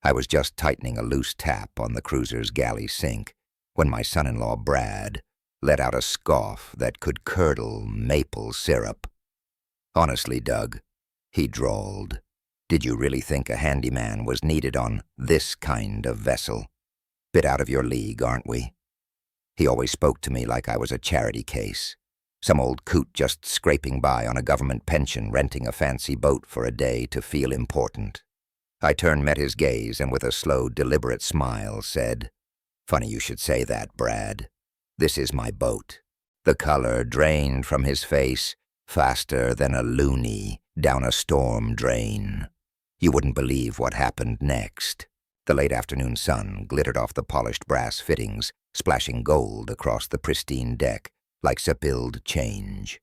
I was just tightening a loose tap on the cruiser's galley sink when my son-in-law Brad let out a scoff that could curdle maple syrup. "Honestly, Doug," he drawled, "did you really think a handyman was needed on this kind of vessel? Bit out of your league, aren't we?" He always spoke to me like I was a charity case, some old coot just scraping by on a government pension, renting a fancy boat for a day to feel important. I met his gaze, and with a slow, deliberate smile said, "Funny you should say that, Brad. This is my boat." The color drained from his face faster than a loony down a storm drain. You wouldn't believe what happened next. The late afternoon sun glittered off the polished brass fittings, splashing gold across the pristine deck like spilled change.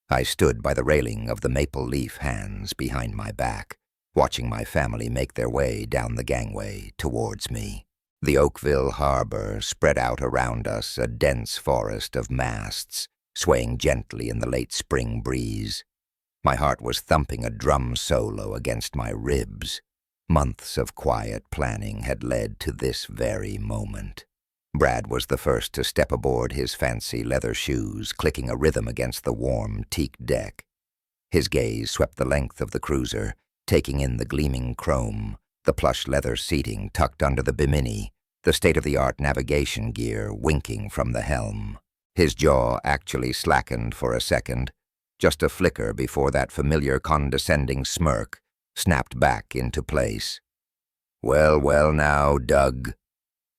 I stood by the railing of the maple leaf hands behind my back, watching my family make their way down the gangway towards me. The Oakville harbor spread out around us, a dense forest of masts, swaying gently in the late spring breeze. My heart was thumping a drum solo against my ribs. Months of quiet planning had led to this very moment. Brad was the first to step aboard, his fancy leather shoes clicking a rhythm against the warm teak deck. His gaze swept the length of the cruiser, taking in the gleaming chrome, the plush leather seating tucked under the bimini, the state-of-the-art navigation gear winking from the helm. His jaw actually slackened for a second, just a flicker before that familiar condescending smirk snapped back into place. "Well, well now, Doug,"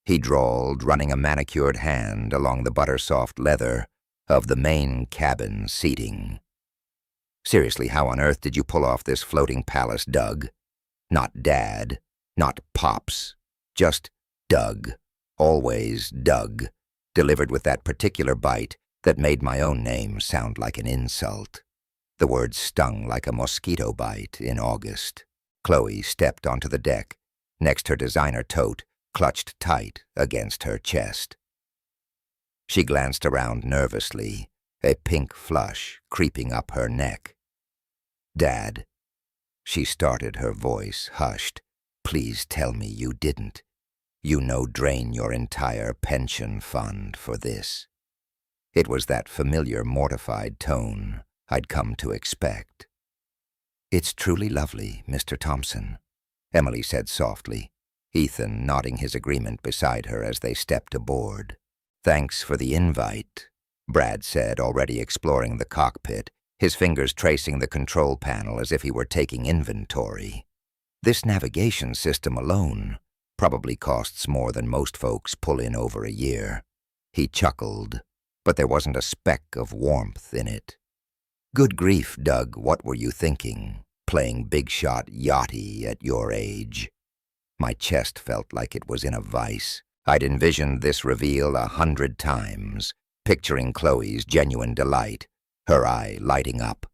he drawled, running a manicured hand along the butter-soft leather of the main cabin seating. "Seriously, how on earth did you pull off this floating palace, Doug? Not Dad, not Pops, just Doug, always Doug, delivered with that particular bite that made my own name sound like an insult." The words stung like a mosquito bite in August. Chloe stepped onto the deck, next her designer tote clutched tight against her chest. She glanced around nervously, a pink flush creeping up her neck. "Dad," she started, her voice hushed, "please tell me you didn't. Drain your entire pension fund for this." It was that familiar mortified tone I'd come to expect. "It's truly lovely, Mr. Thompson," Emily said softly, Ethan nodding his agreement beside her as they stepped aboard. "Thanks for the invite," Brad said, already exploring the cockpit, his fingers tracing the control panel as if he were taking inventory. "This navigation system alone probably costs more than most folks pull in over a year." He chuckled, but there wasn't a speck of warmth in it. "Good grief, Doug, what were you thinking, playing big-shot yachty at your age?" My chest felt like it was in a vice. I'd envisioned this reveal 100 times, picturing Chloe's genuine delight, her eye lighting up.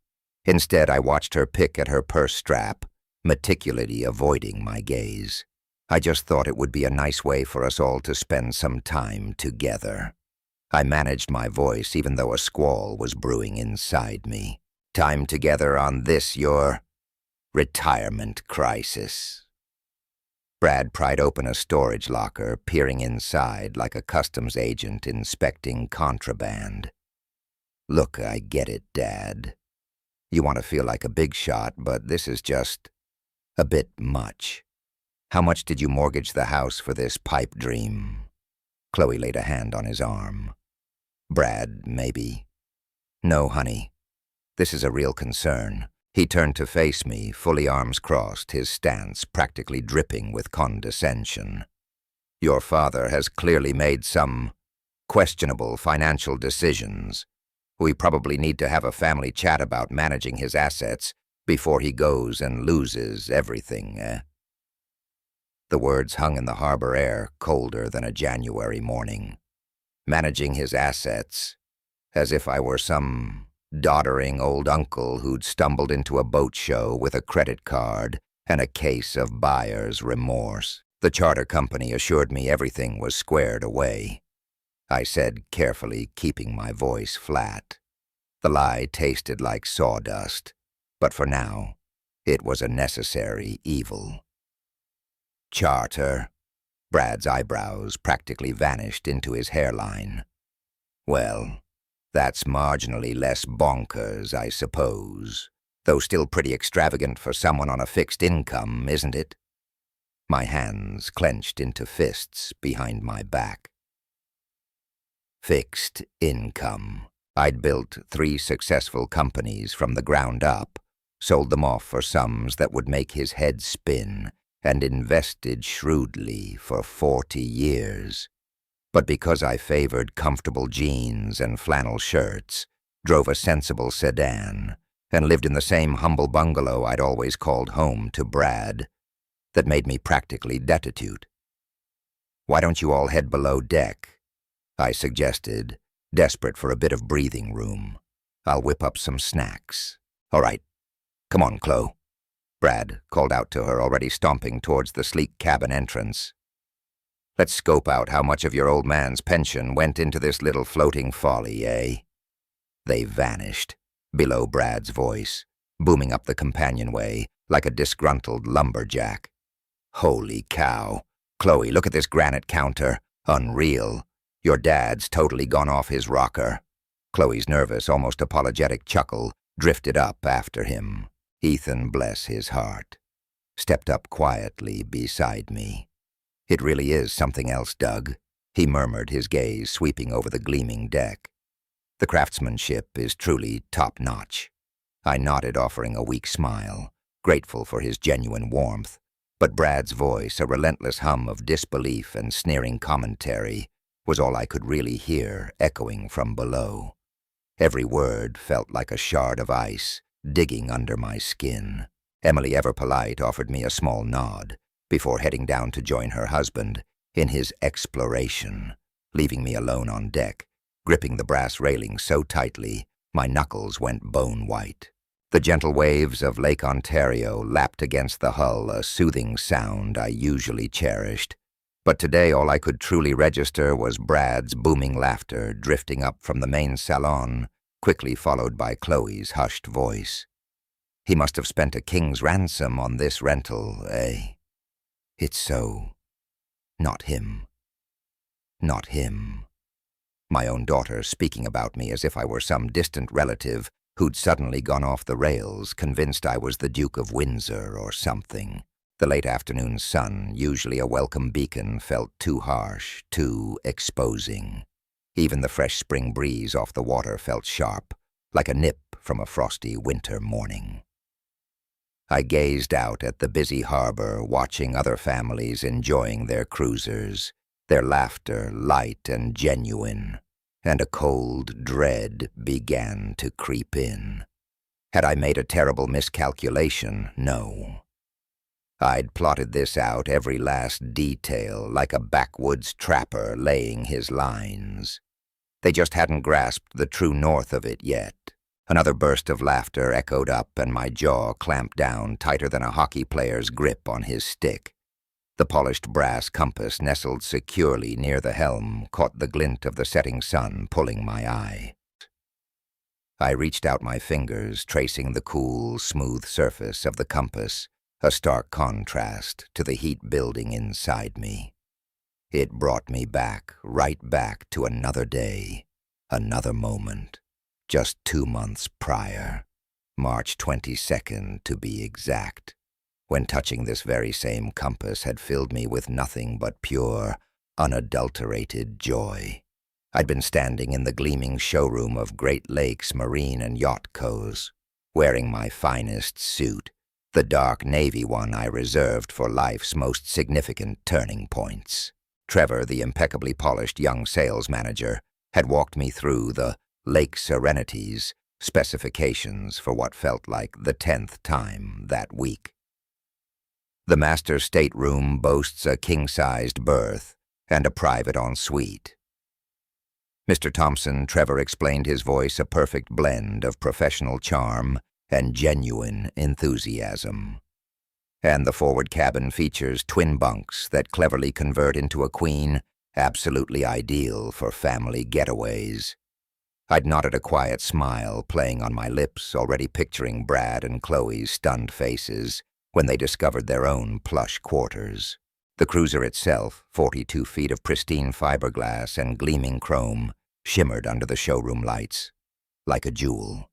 Instead, I watched her pick at her purse strap, meticulously avoiding my gaze. I just thought it would be a nice way for us all to spend some time together. I managed my voice even though a squall was brewing inside me. "Time together on this, your retirement crisis." Brad pried open a storage locker, peering inside like a customs agent inspecting contraband. "Look, I get it, Dad. You want to feel like a big shot, but this is just a bit much. How much did you mortgage the house for this pipe dream?" Chloe laid a hand on his arm. "Brad, maybe." "No, honey. This is a real concern." He turned to face me, fully arms crossed, his stance practically dripping with condescension. "Your father has clearly made some questionable financial decisions. We probably need to have a family chat about managing his assets before he goes and loses everything, eh?" The words hung in the harbor air, colder than a January morning. Managing his assets, as if I were some doddering old uncle who'd stumbled into a boat show with a credit card and a case of buyer's remorse. The charter company assured me everything was squared away. I said carefully, keeping my voice flat. The lie tasted like sawdust, but for now, it was a necessary evil. charter. Brad's eyebrows practically vanished into his hairline. Well, that's marginally less bonkers, I suppose, though still pretty extravagant for someone on a fixed income, isn't it? My hands clenched into fists behind my back. Fixed income. I'd built 3 successful companies from the ground up, sold them off for sums that would make his head spin, and invested shrewdly for 40 years. But because I favored comfortable jeans and flannel shirts, drove a sensible sedan, and lived in the same humble bungalow I'd always called home to Brad, that made me practically destitute. "Why don't you all head below deck?" I suggested, desperate for a bit of breathing room. "I'll whip up some snacks." "All right. Come on, Chloe," Brad called out to her, already stomping towards the sleek cabin entrance. "Let's scope out how much of your old man's pension went into this little floating folly, eh?" They vanished, below Brad's voice, booming up the companionway like a disgruntled lumberjack. "Holy cow. Chloe, look at this granite counter. Unreal. Your dad's totally gone off his rocker." Chloe's nervous, almost apologetic chuckle drifted up after him. Ethan, bless his heart, stepped up quietly beside me. "It really is something else, Doug," he murmured, his gaze sweeping over the gleaming deck. "The craftsmanship is truly top-notch." I nodded, offering a weak smile, grateful for his genuine warmth, but Brad's voice, a relentless hum of disbelief and sneering commentary, was all I could really hear echoing from below. Every word felt like a shard of ice, digging under my skin. Emily, ever polite, offered me a small nod before heading down to join her husband in his exploration, leaving me alone on deck, gripping the brass railing so tightly my knuckles went bone-white. The gentle waves of Lake Ontario lapped against the hull, a soothing sound I usually cherished. But today all I could truly register was Brad's booming laughter drifting up from the main salon, quickly followed by Chloe's hushed voice. "He must have spent a king's ransom on this rental, eh? It's so... not him. Not him." My own daughter speaking about me as if I were some distant relative who'd suddenly gone off the rails, convinced I was the Duke of Windsor or something. The late afternoon sun, usually a welcome beacon, felt too harsh, too exposing. Even the fresh spring breeze off the water felt sharp, like a nip from a frosty winter morning. I gazed out at the busy harbor, watching other families enjoying their cruisers, their laughter light and genuine, and a cold dread began to creep in. Had I made a terrible miscalculation? No. I'd plotted this out, every last detail, like a backwoods trapper laying his lines. They just hadn't grasped the true north of it yet. Another burst of laughter echoed up, and my jaw clamped down tighter than a hockey player's grip on his stick. The polished brass compass nestled securely near the helm caught the glint of the setting sun pulling my eye. I reached out my fingers, tracing the cool, smooth surface of the compass, a stark contrast to the heat building inside me. It brought me back, right back to another day, another moment, just 2 months prior, March 22nd to be exact, when touching this very same compass had filled me with nothing but pure, unadulterated joy. I'd been standing in the gleaming showroom of Great Lakes Marine and Yacht Co.'s, wearing my finest suit, the dark navy one I reserved for life's most significant turning points. Trevor, the impeccably polished young sales manager, had walked me through the Lake Serenity's specifications for what felt like the 10th time that week. The master stateroom boasts a king-sized berth and a private ensuite. Mr. Thompson, Trevor explained, his voice a perfect blend of professional charm and genuine enthusiasm. And the forward cabin features twin bunks that cleverly convert into a queen, absolutely ideal for family getaways. I'd nodded, a quiet smile playing on my lips, already picturing Brad and Chloe's stunned faces when they discovered their own plush quarters. The cruiser itself, 42 feet of pristine fiberglass and gleaming chrome, shimmered under the showroom lights, like a jewel.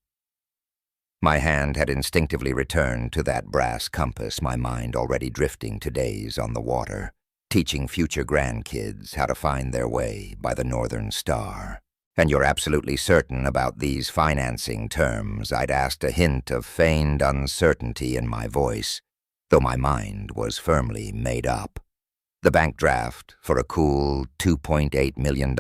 My hand had instinctively returned to that brass compass, my mind already drifting to days on the water, teaching future grandkids how to find their way by the Northern Star. "And you're absolutely certain about these financing terms?" I'd asked, a hint of feigned uncertainty in my voice, though my mind was firmly made up. The bank draft for a cool $2.8 million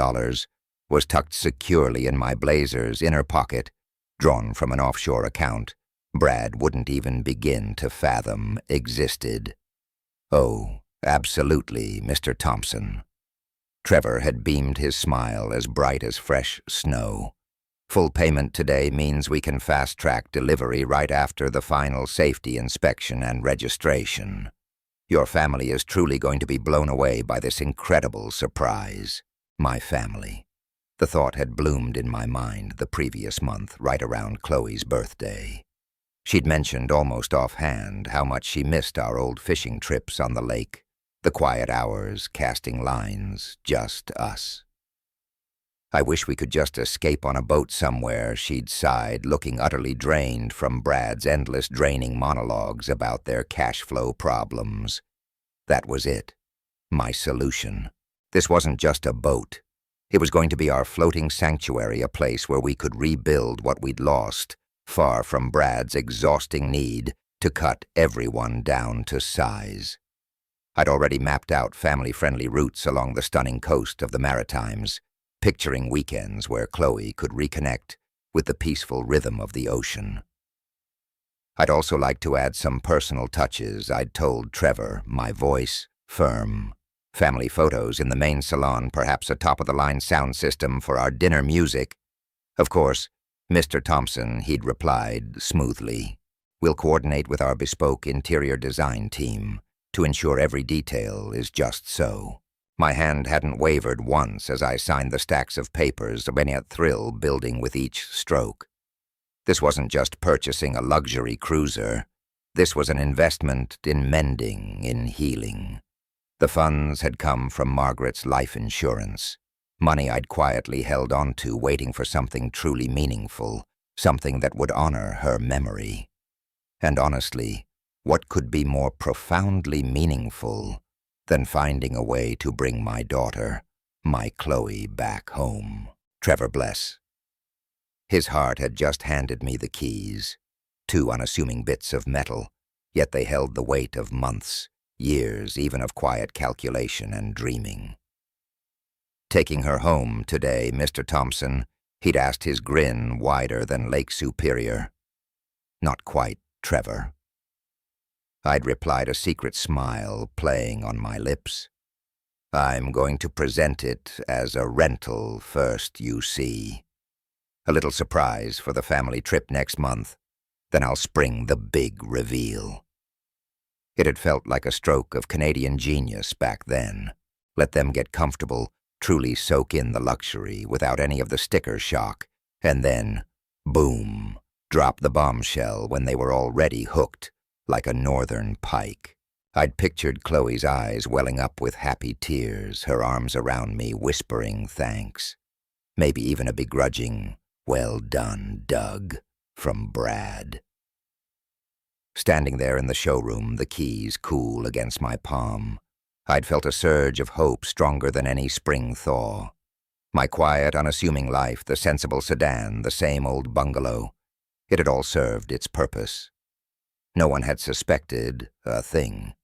was tucked securely in my blazer's inner pocket, drawn from an offshore account Brad wouldn't even begin to fathom existed. "Oh, absolutely, Mr. Thompson." Trevor had beamed his smile as bright as fresh snow. "Full payment today means we can fast-track delivery right after the final safety inspection and registration. Your family is truly going to be blown away by this incredible surprise." My family. The thought had bloomed in my mind the previous month, right around Chloe's birthday. She'd mentioned almost offhand how much she missed our old fishing trips on the lake, the quiet hours, casting lines, just us. "I wish we could just escape on a boat somewhere," she'd sighed, looking utterly drained from Brad's endless draining monologues about their cash flow problems. That was it. My solution. This wasn't just a boat. It was going to be our floating sanctuary, a place where we could rebuild what we'd lost, far from Brad's exhausting need to cut everyone down to size. I'd already mapped out family-friendly routes along the stunning coast of the Maritimes, picturing weekends where Chloe could reconnect with the peaceful rhythm of the ocean. I'd also like to add some personal touches, I'd told Trevor, my voice firm. Family photos in the main salon, perhaps a top-of-the-line sound system for our dinner music. "Of course, Mr. Thompson," he'd replied smoothly. "We'll coordinate with our bespoke interior design team to ensure every detail is just so." My hand hadn't wavered once as I signed the stacks of papers, a thrill building with each stroke. This wasn't just purchasing a luxury cruiser. This was an investment in mending, in healing. The funds had come from Margaret's life insurance, money I'd quietly held onto, waiting for something truly meaningful, something that would honor her memory. And honestly, what could be more profoundly meaningful than finding a way to bring my daughter, my Chloe, back home? Trevor bless. His heart had just handed me the keys, two unassuming bits of metal, yet they held the weight of months, years even of quiet calculation and dreaming. "Taking her home today, Mr. Thompson?" He'd asked, his grin wider than Lake Superior. "Not quite, Trevor." I'd replied, a secret smile playing on my lips. "I'm going to present it as a rental first, you see. A little surprise for the family trip next month. Then I'll spring the big reveal." It had felt like a stroke of Canadian genius back then. Let them get comfortable, truly soak in the luxury without any of the sticker shock, and then, boom, drop the bombshell when they were already hooked, like a northern pike. I'd pictured Chloe's eyes welling up with happy tears, her arms around me whispering thanks. Maybe even a begrudging, "Well done, Doug," from Brad. Standing there in the showroom, the keys cool against my palm, I'd felt a surge of hope stronger than any spring thaw. My quiet, unassuming life, the sensible sedan, the same old bungalow, it had all served its purpose. No one had suspected a thing.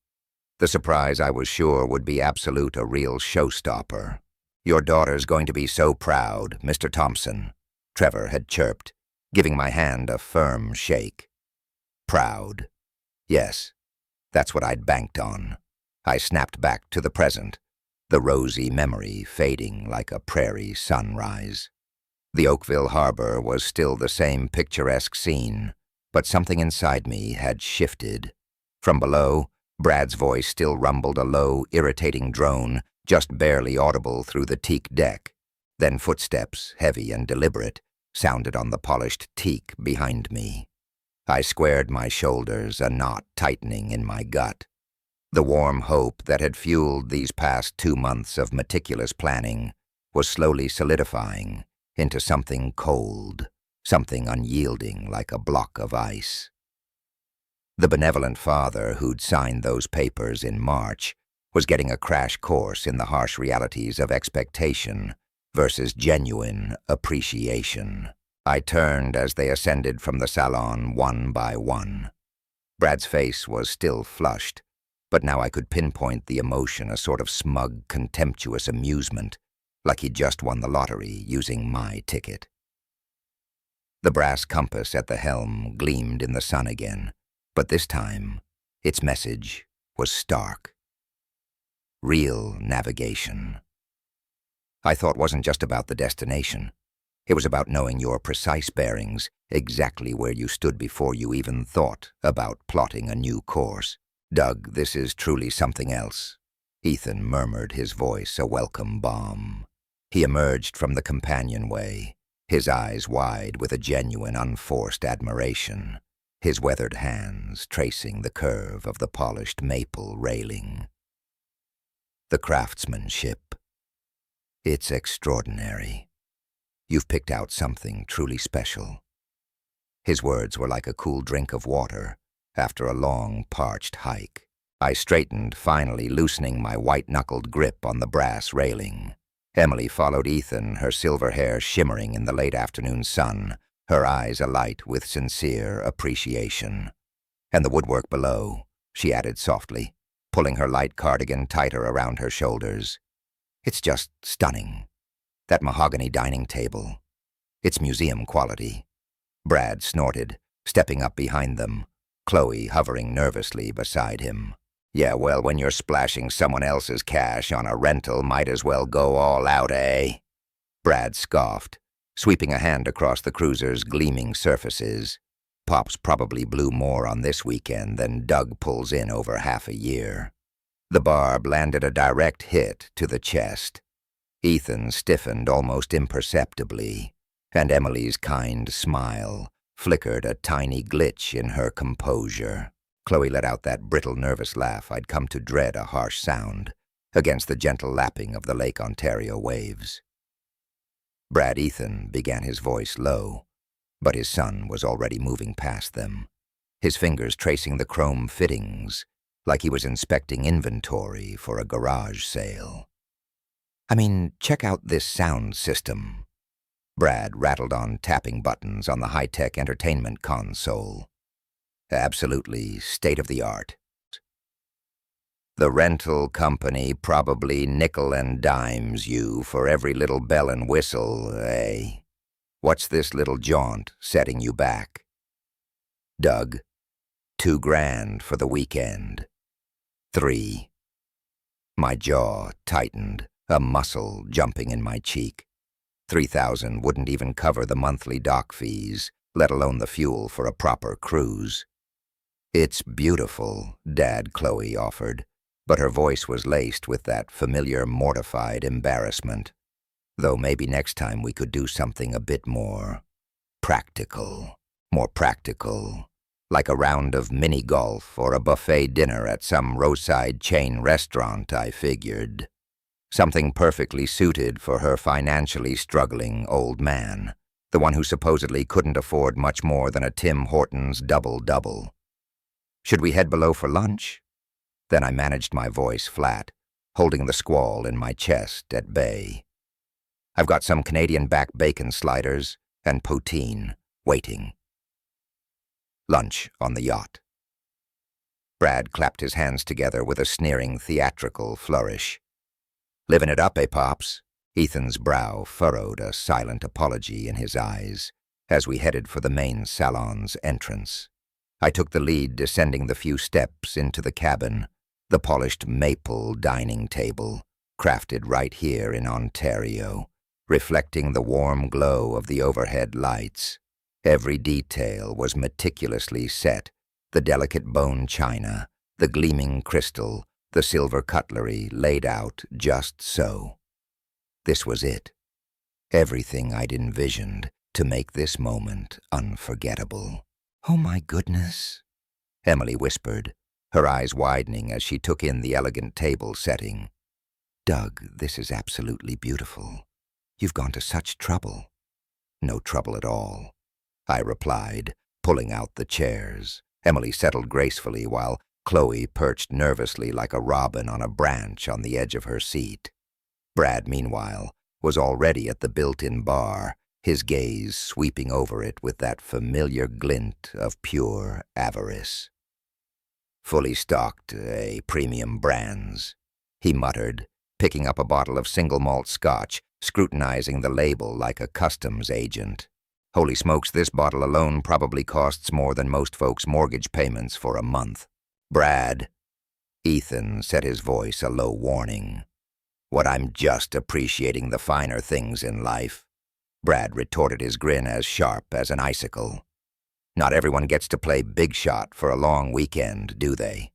The surprise, I was sure, would be absolute, a real showstopper. "Your daughter's going to be so proud, Mr. Thompson," Trevor had chirped, giving my hand a firm shake. Proud. Yes, that's what I'd banked on. I snapped back to the present, the rosy memory fading like a prairie sunrise. The Oakville harbor was still the same picturesque scene, but something inside me had shifted. From below, Brad's voice still rumbled, a low, irritating drone, just barely audible through the teak deck. Then footsteps, heavy and deliberate, sounded on the polished teak behind me. I squared my shoulders, a knot tightening in my gut. The warm hope that had fueled these past 2 months of meticulous planning was slowly solidifying into something cold, something unyielding like a block of ice. The benevolent father who'd signed those papers in March was getting a crash course in the harsh realities of expectation versus genuine appreciation. I turned as they ascended from the salon one by one. Brad's face was still flushed, but now I could pinpoint the emotion, a sort of smug, contemptuous amusement, like he'd just won the lottery using my ticket. The brass compass at the helm gleamed in the sun again, but this time its message was stark. Real navigation. I thought wasn't just about the destination. It was about knowing your precise bearings, exactly where you stood before you even thought about plotting a new course. "Doug, this is truly something else," Ethan murmured, his voice a welcome balm. He emerged from the companionway, his eyes wide with a genuine, unforced admiration, his weathered hands tracing the curve of the polished maple railing. "The craftsmanship. It's extraordinary. You've picked out something truly special." His words were like a cool drink of water after a long, parched hike. I straightened, finally loosening my white-knuckled grip on the brass railing. Emily followed Ethan, her silver hair shimmering in the late afternoon sun, her eyes alight with sincere appreciation. "And the woodwork below," she added softly, pulling her light cardigan tighter around her shoulders. "It's just stunning. That mahogany dining table. It's museum quality." Brad snorted, stepping up behind them, Chloe hovering nervously beside him. "Yeah, well, when you're splashing someone else's cash on a rental, might as well go all out, eh?" Brad scoffed, sweeping a hand across the cruiser's gleaming surfaces. "Pops probably blew more on this weekend than Doug pulls in over half a year." The barb landed a direct hit to the chest. Ethan stiffened almost imperceptibly, and Emily's kind smile flickered a tiny glitch in her composure. Chloe let out that brittle, nervous laugh I'd come to dread a harsh sound against the gentle lapping of the Lake Ontario waves. Brad Ethan began his voice low, but his son was already moving past them, his fingers tracing the chrome fittings like he was inspecting inventory for a garage sale. "I mean, check out this sound system." Brad rattled on, tapping buttons on the high-tech entertainment console. "Absolutely state-of-the-art. The rental company probably nickel and dimes you for every little bell and whistle, eh? What's this little jaunt setting you back?" "Doug, $2,000 for the weekend." "3." My jaw tightened, a muscle jumping in my cheek. 3,000 wouldn't even cover the monthly dock fees, let alone the fuel for a proper cruise. "It's beautiful," Dad Chloe offered, but her voice was laced with that familiar mortified embarrassment. "Though maybe next time we could do something a bit more practical. More practical. Like a round of mini-golf or a buffet dinner at some roadside chain restaurant," I figured. Something perfectly suited for her financially struggling old man, the one who supposedly couldn't afford much more than a Tim Hortons double-double. "Should we head below for lunch?" Then I managed my voice flat, holding the squall in my chest at bay. "I've got some Canadian back bacon sliders and poutine waiting." Lunch on the yacht. Brad clapped his hands together with a sneering theatrical flourish. "Living it up, eh, Pops?" Ethan's brow furrowed a silent apology in his eyes as we headed for the main salon's entrance. I took the lead, descending the few steps into the cabin, the polished maple dining table, crafted right here in Ontario, reflecting the warm glow of the overhead lights. Every detail was meticulously set, the delicate bone china, the gleaming crystal, the silver cutlery laid out just so. This was it. Everything I'd envisioned to make this moment unforgettable. "Oh my goodness," Emily whispered, her eyes widening as she took in the elegant table setting. "Doug, this is absolutely beautiful. You've gone to such trouble." "No trouble at all," I replied, pulling out the chairs. Emily settled gracefully while Chloe perched nervously like a robin on a branch on the edge of her seat. Brad, meanwhile, was already at the built-in bar, his gaze sweeping over it with that familiar glint of pure avarice. "Fully stocked, premium brands," he muttered, picking up a bottle of single malt scotch, scrutinizing the label like a customs agent. "Holy smokes, this bottle alone probably costs more than most folks' mortgage payments for a month." "Brad," Ethan set his voice a low warning. "What, I'm just appreciating the finer things in life." Brad retorted, his grin as sharp as an icicle. "Not everyone gets to play big shot for a long weekend, do they?"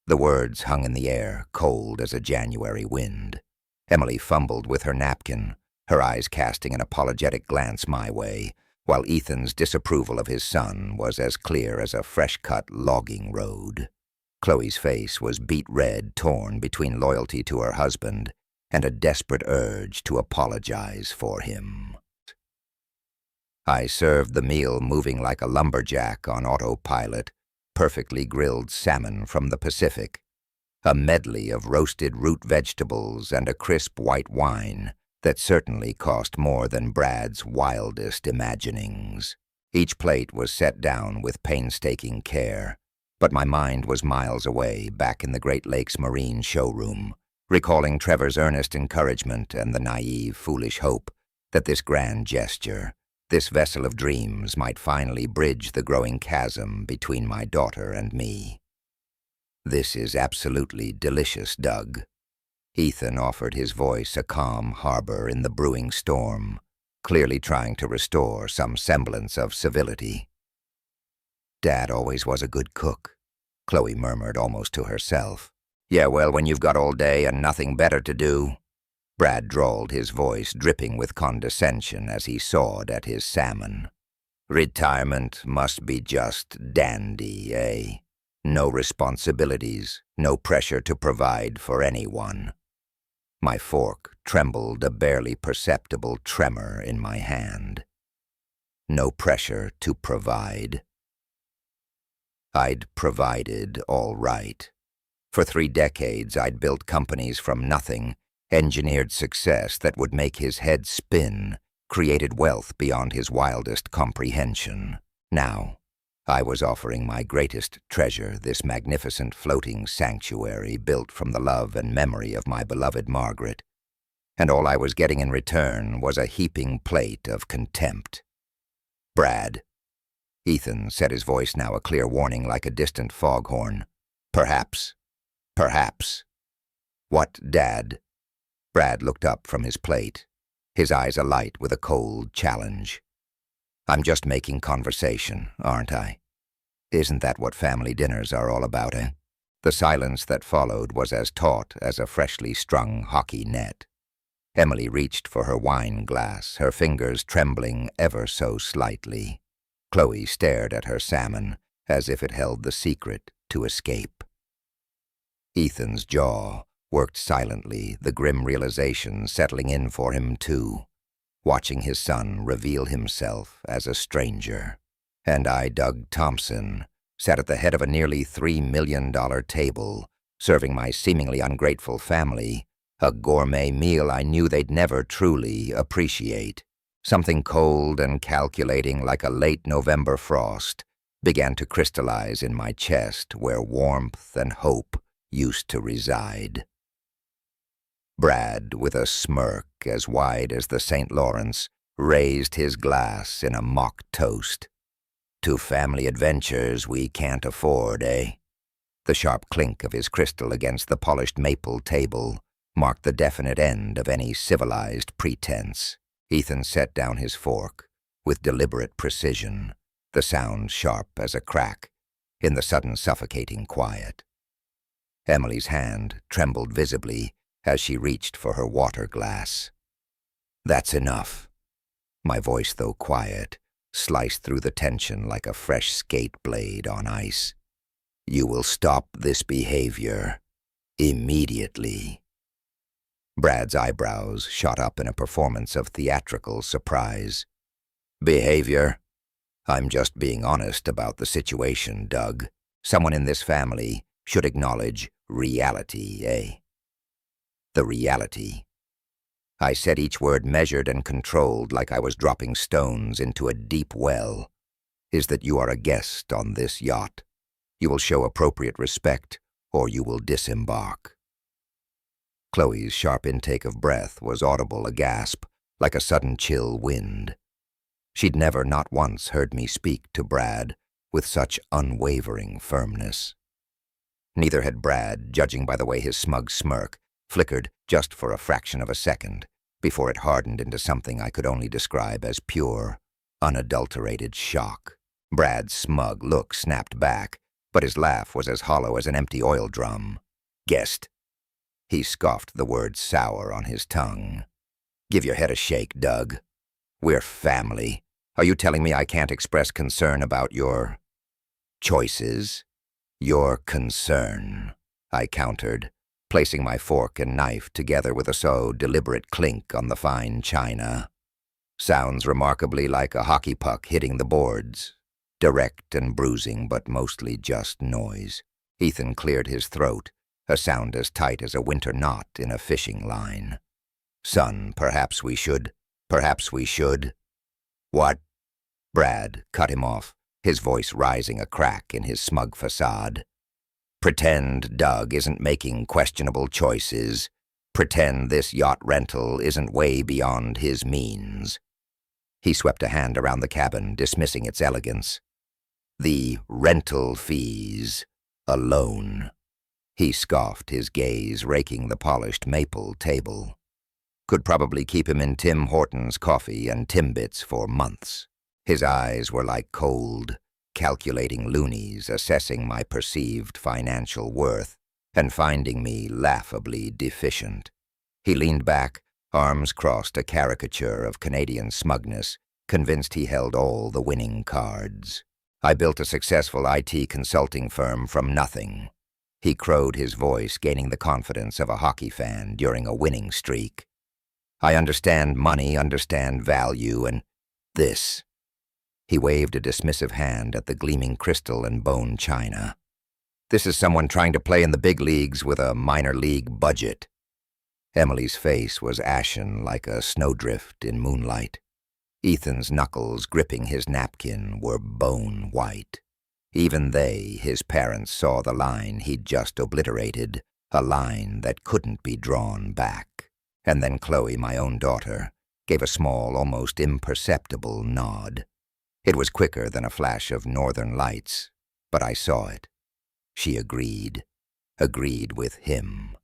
The words hung in the air, cold as a January wind. Emily fumbled with her napkin, her eyes casting an apologetic glance my way, while Ethan's disapproval of his son was as clear as a fresh-cut logging road. Chloe's face was beet red, torn between loyalty to her husband and a desperate urge to apologize for him. I served the meal moving like a lumberjack on autopilot, perfectly grilled salmon from the Pacific, a medley of roasted root vegetables and a crisp white wine that certainly cost more than Brad's wildest imaginings. Each plate was set down with painstaking care, but my mind was miles away back in the Great Lakes Marine showroom, recalling Trevor's earnest encouragement and the naive, foolish hope that this grand gesture, this vessel of dreams, might finally bridge the growing chasm between my daughter and me. "This is absolutely delicious, Doug." Ethan offered, his voice a calm harbor in the brewing storm, clearly trying to restore some semblance of civility. "Dad always was a good cook," Chloe murmured almost to herself. "Yeah, well, when you've got all day and nothing better to do," Brad drawled, his voice dripping with condescension as he sawed at his salmon. "Retirement must be just dandy, eh? No responsibilities, no pressure to provide for anyone." My fork trembled, a barely perceptible tremor in my hand. No pressure to provide. I'd provided all right. For 3 decades, I'd built companies from nothing, engineered success that would make his head spin, created wealth beyond his wildest comprehension. Now, I was offering my greatest treasure, this magnificent floating sanctuary built from the love and memory of my beloved Margaret, and all I was getting in return was a heaping plate of contempt. "Brad," Ethan set his voice now a clear warning like a distant foghorn. Perhaps. "What, Dad?" Brad looked up from his plate, his eyes alight with a cold challenge. "I'm just making conversation, aren't I? Isn't that what family dinners are all about, eh?" The silence that followed was as taut as a freshly strung hockey net. Emily reached for her wine glass, her fingers trembling ever so slightly. Chloe stared at her salmon as if it held the secret to escape. Ethan's jaw worked silently, the grim realization settling in for him too, watching his son reveal himself as a stranger. And I, Doug Thompson, sat at the head of a nearly $3 million table, serving my seemingly ungrateful family a gourmet meal I knew they'd never truly appreciate. Something cold and calculating like a late November frost began to crystallize in my chest where warmth and hope used to reside. Brad, with a smirk as wide as the St. Lawrence, raised his glass in a mock toast. "To family adventures we can't afford, eh?" The sharp clink of his crystal against the polished maple table marked the definite end of any civilized pretense. Ethan set down his fork with deliberate precision, the sound sharp as a crack in the sudden suffocating quiet. Emily's hand trembled visibly as she reached for her water glass. "That's enough." My voice, though quiet, sliced through the tension like a fresh skate blade on ice. You will stop this behavior immediately." Brad's eyebrows shot up in a performance of theatrical surprise. "Behavior? I'm just being honest about the situation, Doug. Someone in this family should acknowledge reality, eh?" The reality. I said each word measured and controlled like I was dropping stones into a deep well, is that you are a guest on this yacht. You will show appropriate respect, or you will disembark. Chloe's sharp intake of breath was audible, a gasp, like a sudden chill wind. She'd never, not once, heard me speak to Brad with such unwavering firmness. Neither had Brad, judging by the way his smug smirk flickered just for a fraction of a second before it hardened into something I could only describe as pure, unadulterated shock. Brad's smug look snapped back, but his laugh was as hollow as an empty oil drum. "Guest." He scoffed, the word sour on his tongue. "Give your head a shake, Doug. We're family. Are you telling me I can't express concern about your choices?" "Your concern," I countered, placing my fork and knife together with a deliberate clink on the fine china. "Sounds remarkably like a hockey puck hitting the boards. Direct and bruising, but mostly just noise." Ethan cleared his throat, a sound as tight as a winter knot in a fishing line. "Son, perhaps we should. What?" Brad cut him off, his voice rising a crack in his smug facade. "Pretend Doug isn't making questionable choices. Pretend this yacht rental isn't way beyond his means." He swept a hand around the cabin, dismissing its elegance. "The rental fees alone." He scoffed, his gaze raking the polished maple table. "Could probably keep him in Tim Hortons coffee and Timbits for months." His eyes were like cold, calculating loonies assessing my perceived financial worth and finding me laughably deficient. He leaned back, arms crossed, a caricature of Canadian smugness, convinced he held all the winning cards. "I built a successful IT consulting firm from nothing." He crowed, his voice gaining the confidence of a hockey fan during a winning streak. "I understand money, understand value, and this." He waved a dismissive hand at the gleaming crystal and bone china. "This is someone trying to play in the big leagues with a minor league budget." Emily's face was ashen like a snowdrift in moonlight. Ethan's knuckles gripping his napkin were bone white. Even they, his parents, saw the line he'd just obliterated, a line that couldn't be drawn back. And then Chloe, my own daughter, gave a small, almost imperceptible nod. It was quicker than a flash of northern lights, but I saw it. She agreed with him.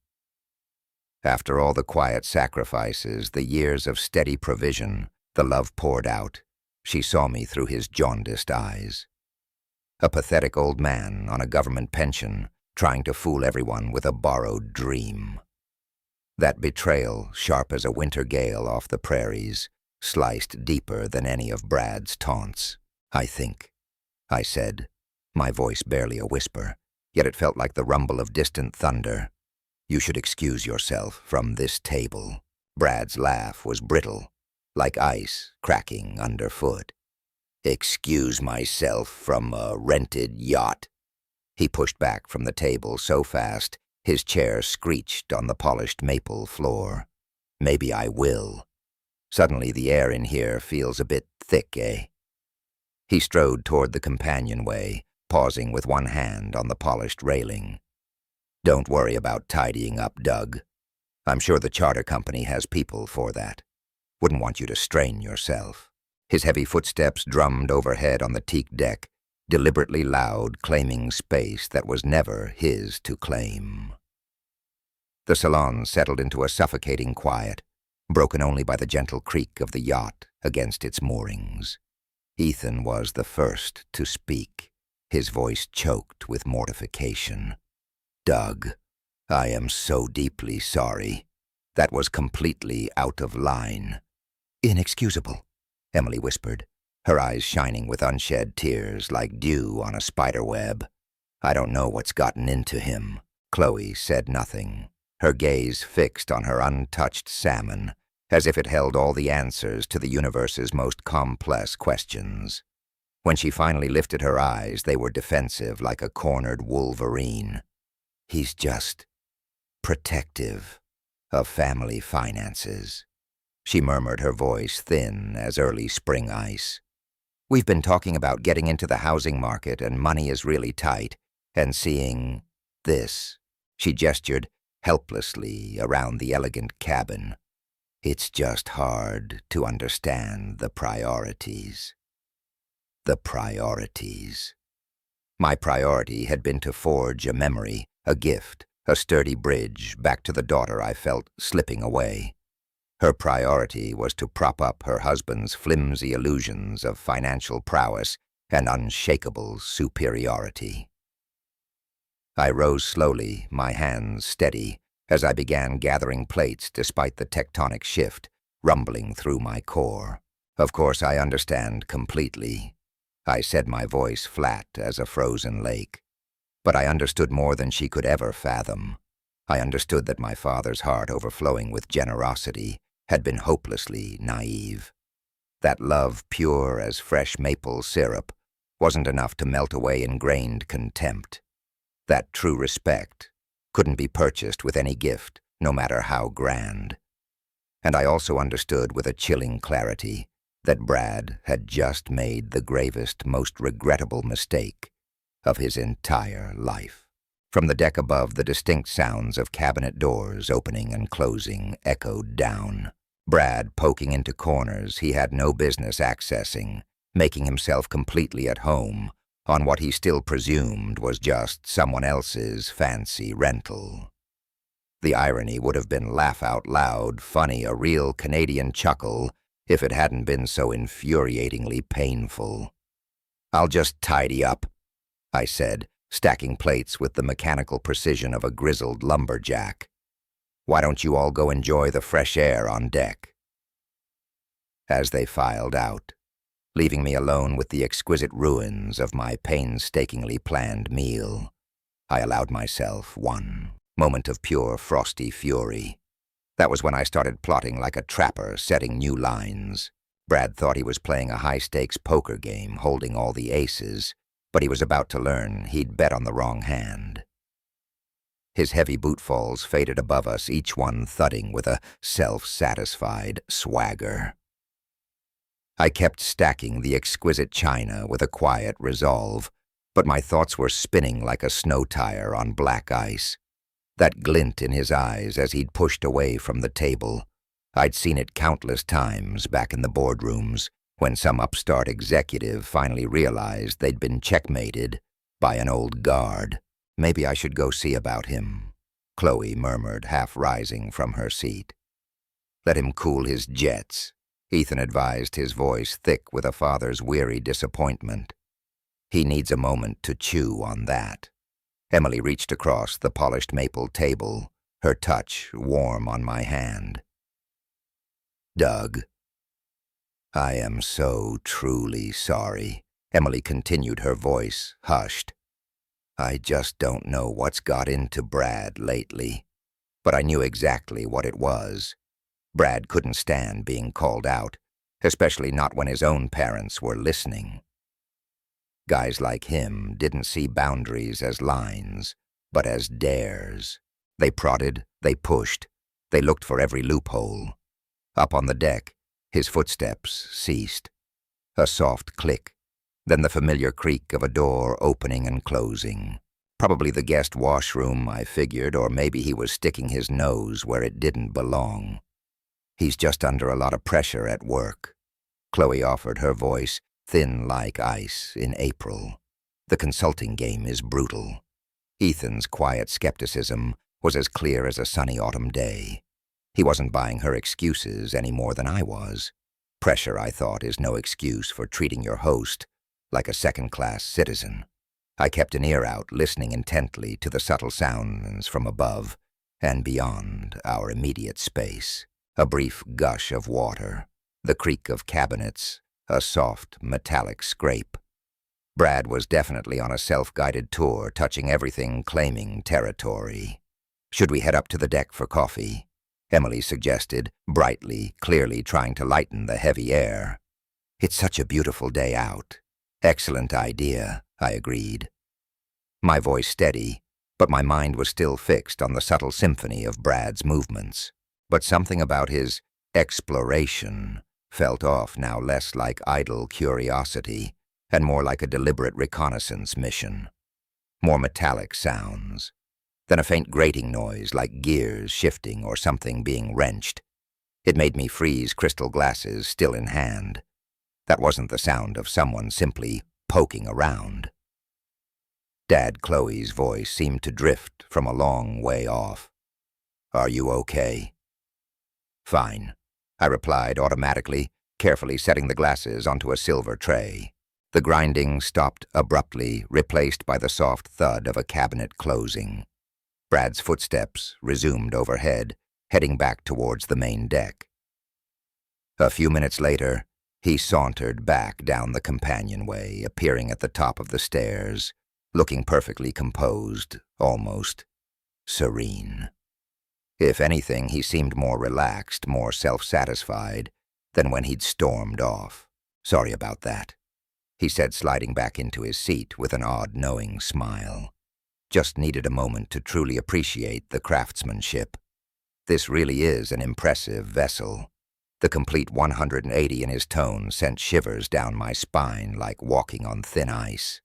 After all the quiet sacrifices, the years of steady provision, the love poured out, she saw me through his jaundiced eyes. A pathetic old man on a government pension, trying to fool everyone with a borrowed dream. That betrayal, sharp as a winter gale off the prairies, sliced deeper than any of Brad's taunts. "I think," I said, my voice barely a whisper, yet it felt like the rumble of distant thunder. "You should excuse yourself from this table." Brad's laugh was brittle, like ice cracking underfoot. "Excuse myself from a rented yacht?" He pushed back from the table so fast his chair screeched on the polished maple floor. "Maybe I will. Suddenly the air in here feels a bit thick, eh?" He strode toward the companionway, pausing with one hand on the polished railing. "Don't worry about tidying up, Doug. I'm sure the charter company has people for that. Wouldn't want you to strain yourself." His heavy footsteps drummed overhead on the teak deck, deliberately loud, claiming space that was never his to claim. The salon settled into a suffocating quiet, broken only by the gentle creak of the yacht against its moorings. Ethan was the first to speak, his voice choked with mortification. "Doug, I am so deeply sorry. That was completely out of line." "Inexcusable," Emily whispered, her eyes shining with unshed tears like dew on a spiderweb. I don't know what's gotten into him. Chloe said nothing, her gaze fixed on her untouched salmon, as if it held all the answers to the universe's most complex questions. When she finally lifted her eyes, they were defensive like a cornered wolverine. He's just protective of family finances, she murmured, her voice thin as early spring ice. We've been talking about getting into the housing market, and money is really tight, and seeing this, she gestured helplessly around the elegant cabin. It's just hard to understand the priorities. The priorities. My priority had been to forge a memory, a gift, a sturdy bridge back to the daughter I felt slipping away. Her priority was to prop up her husband's flimsy illusions of financial prowess and unshakable superiority. I rose slowly, my hands steady, as I began gathering plates despite the tectonic shift rumbling through my core. Of course, I understand completely. I said, my voice flat as a frozen lake. But I understood more than she could ever fathom. I understood that my father's heart, overflowing with generosity, had been hopelessly naive. That love, pure as fresh maple syrup, wasn't enough to melt away ingrained contempt. That true respect couldn't be purchased with any gift, no matter how grand. And I also understood with a chilling clarity that Brad had just made the gravest, most regrettable mistake of his entire life. From the deck above, the distinct sounds of cabinet doors opening and closing echoed down. Brad poking into corners he had no business accessing, making himself completely at home on what he still presumed was just someone else's fancy rental. The irony would have been laugh out loud, funny, a real Canadian chuckle, if it hadn't been so infuriatingly painful. I'll just tidy up, I said, stacking plates with the mechanical precision of a grizzled lumberjack. Why don't you all go enjoy the fresh air on deck? As they filed out, leaving me alone with the exquisite ruins of my painstakingly planned meal, I allowed myself one moment of pure frosty fury. That was when I started plotting like a trapper, setting new lines. Brad thought he was playing a high-stakes poker game, holding all the aces, but he was about to learn he'd bet on the wrong hand. His heavy bootfalls faded above us, each one thudding with a self-satisfied swagger. I kept stacking the exquisite china with a quiet resolve, but my thoughts were spinning like a snow tire on black ice. That glint in his eyes as he'd pushed away from the table, I'd seen it countless times back in the boardrooms when some upstart executive finally realized they'd been checkmated by an old guard. Maybe I should go see about him, Chloe murmured, half rising from her seat. Let him cool his jets, Ethan advised, his voice thick with a father's weary disappointment. He needs a moment to chew on that. Emily reached across the polished maple table, her touch warm on my hand. Doug, I am so truly sorry, Emily continued, her voice hushed. I just don't know what's got into Brad lately, but I knew exactly what it was. Brad couldn't stand being called out, especially not when his own parents were listening. Guys like him didn't see boundaries as lines, but as dares. They prodded, they pushed, they looked for every loophole. Up on the deck, his footsteps ceased. A soft click, then the familiar creak of a door opening and closing. Probably the guest washroom, I figured, or maybe he was sticking his nose where it didn't belong. He's just under a lot of pressure at work, Chloe offered, her voice thin like ice in April. The consulting game is brutal. Ethan's quiet skepticism was as clear as a sunny autumn day. He wasn't buying her excuses any more than I was. Pressure, I thought, is no excuse for treating your host like a second-class citizen. I kept an ear out, listening intently to the subtle sounds from above and beyond our immediate space. A brief gush of water, the creak of cabinets, a soft metallic scrape. Brad was definitely on a self-guided tour, touching everything, claiming territory. "Should we head up to the deck for coffee?" Emily suggested, brightly, clearly trying to lighten the heavy air. "It's such a beautiful day out." "Excellent idea," I agreed. My voice steady, but my mind was still fixed on the subtle symphony of Brad's movements. But something about his exploration felt off now, less like idle curiosity and more like a deliberate reconnaissance mission. More metallic sounds, then a faint grating noise like gears shifting or something being wrenched. It made me freeze, crystal glasses still in hand. That wasn't the sound of someone simply poking around. Dad Chloe's voice seemed to drift from a long way off. "Are you okay?" "Fine," I replied automatically, carefully setting the glasses onto a silver tray. The grinding stopped abruptly, replaced by the soft thud of a cabinet closing. Brad's footsteps resumed overhead, heading back towards the main deck. A few minutes later, he sauntered back down the companionway, appearing at the top of the stairs, looking perfectly composed, almost serene. If anything, he seemed more relaxed, more self-satisfied than when he'd stormed off. "Sorry about that," he said, sliding back into his seat with an odd, knowing smile. "Just needed a moment to truly appreciate the craftsmanship. This really is an impressive vessel." The complete 180 in his tone sent shivers down my spine like walking on thin ice.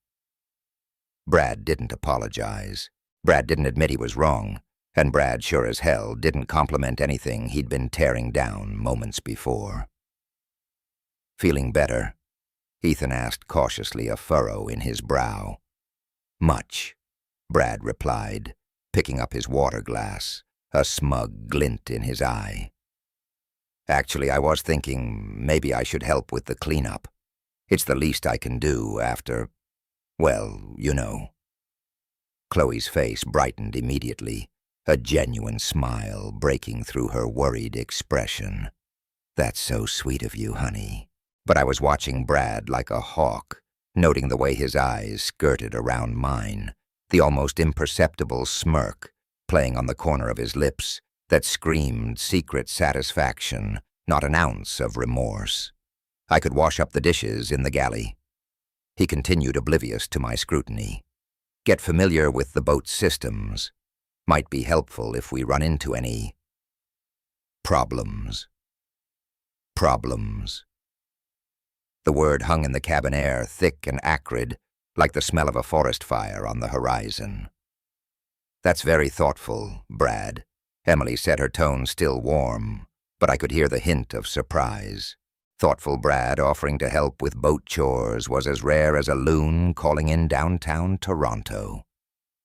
Brad didn't apologize. Brad didn't admit he was wrong. And Brad sure as hell didn't compliment anything he'd been tearing down moments before. "Feeling better?" Ethan asked cautiously, a furrow in his brow. "Much," Brad replied, picking up his water glass, a smug glint in his eye. "Actually, I was thinking maybe I should help with the cleanup. It's the least I can do after, well, you know." Chloe's face brightened immediately, a genuine smile breaking through her worried expression. "That's so sweet of you, honey." But I was watching Brad like a hawk, noting the way his eyes skirted around mine, the almost imperceptible smirk playing on the corner of his lips that screamed secret satisfaction, not an ounce of remorse. "I could wash up the dishes in the galley." He continued, oblivious to my scrutiny. "Get familiar with the boat's systems. Might be helpful if we run into any problems." Problems. The word hung in the cabin air, thick and acrid, like the smell of a forest fire on the horizon. "That's very thoughtful, Brad," Emily said, her tone still warm, but I could hear the hint of surprise. Thoughtful Brad offering to help with boat chores was as rare as a loon calling in downtown Toronto.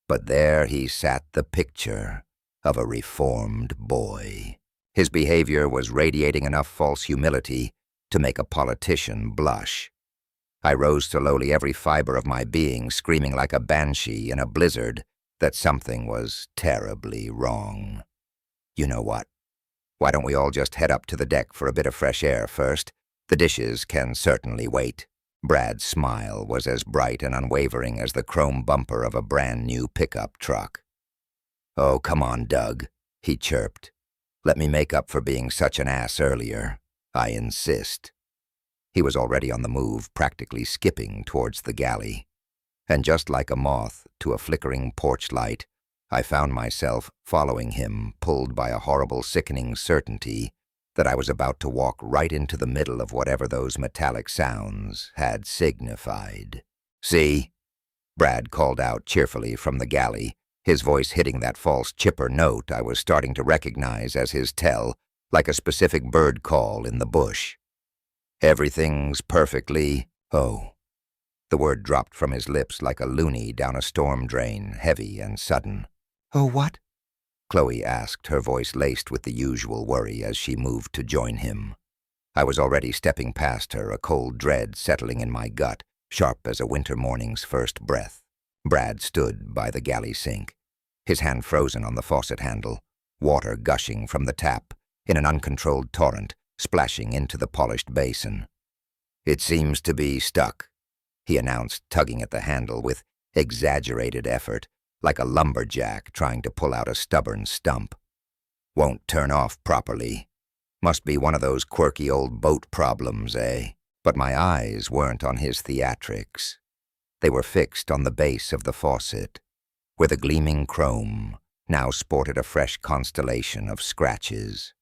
But there he sat, the picture of a reformed boy. His behavior was radiating enough false humility to make a politician blush. I rose slowly, every fiber of my being screaming like a banshee in a blizzard that something was terribly wrong. "You know what? Why don't we all just head up to the deck for a bit of fresh air first? The dishes can certainly wait." Brad's smile was as bright and unwavering as the chrome bumper of a brand-new pickup truck. "Oh, come on, Doug," he chirped. "Let me make up for being such an ass earlier. I insist." He was already on the move, practically skipping towards the galley. And just like a moth to a flickering porch light, I found myself following him, pulled by a horrible, sickening certainty that I was about to walk right into the middle of whatever those metallic sounds had signified. "See?" Brad called out cheerfully from the galley, his voice hitting that false chipper note I was starting to recognize as his tell, like a specific bird call in the bush. "Everything's perfectly—" "Oh." The word dropped from his lips like a loony down a storm drain, heavy and sudden. "Oh, what?" Chloe asked, her voice laced with the usual worry as she moved to join him. I was already stepping past her, a cold dread settling in my gut, sharp as a winter morning's first breath. Brad stood by the galley sink, his hand frozen on the faucet handle, water gushing from the tap in an uncontrolled torrent, splashing into the polished basin. "It seems to be stuck," he announced, tugging at the handle with exaggerated effort, like a lumberjack trying to pull out a stubborn stump. Won't turn off properly. Must be one of those quirky old boat problems, eh? But my eyes weren't on his theatrics. They were fixed on the base of the faucet, where the gleaming chrome now sported a fresh constellation of scratches.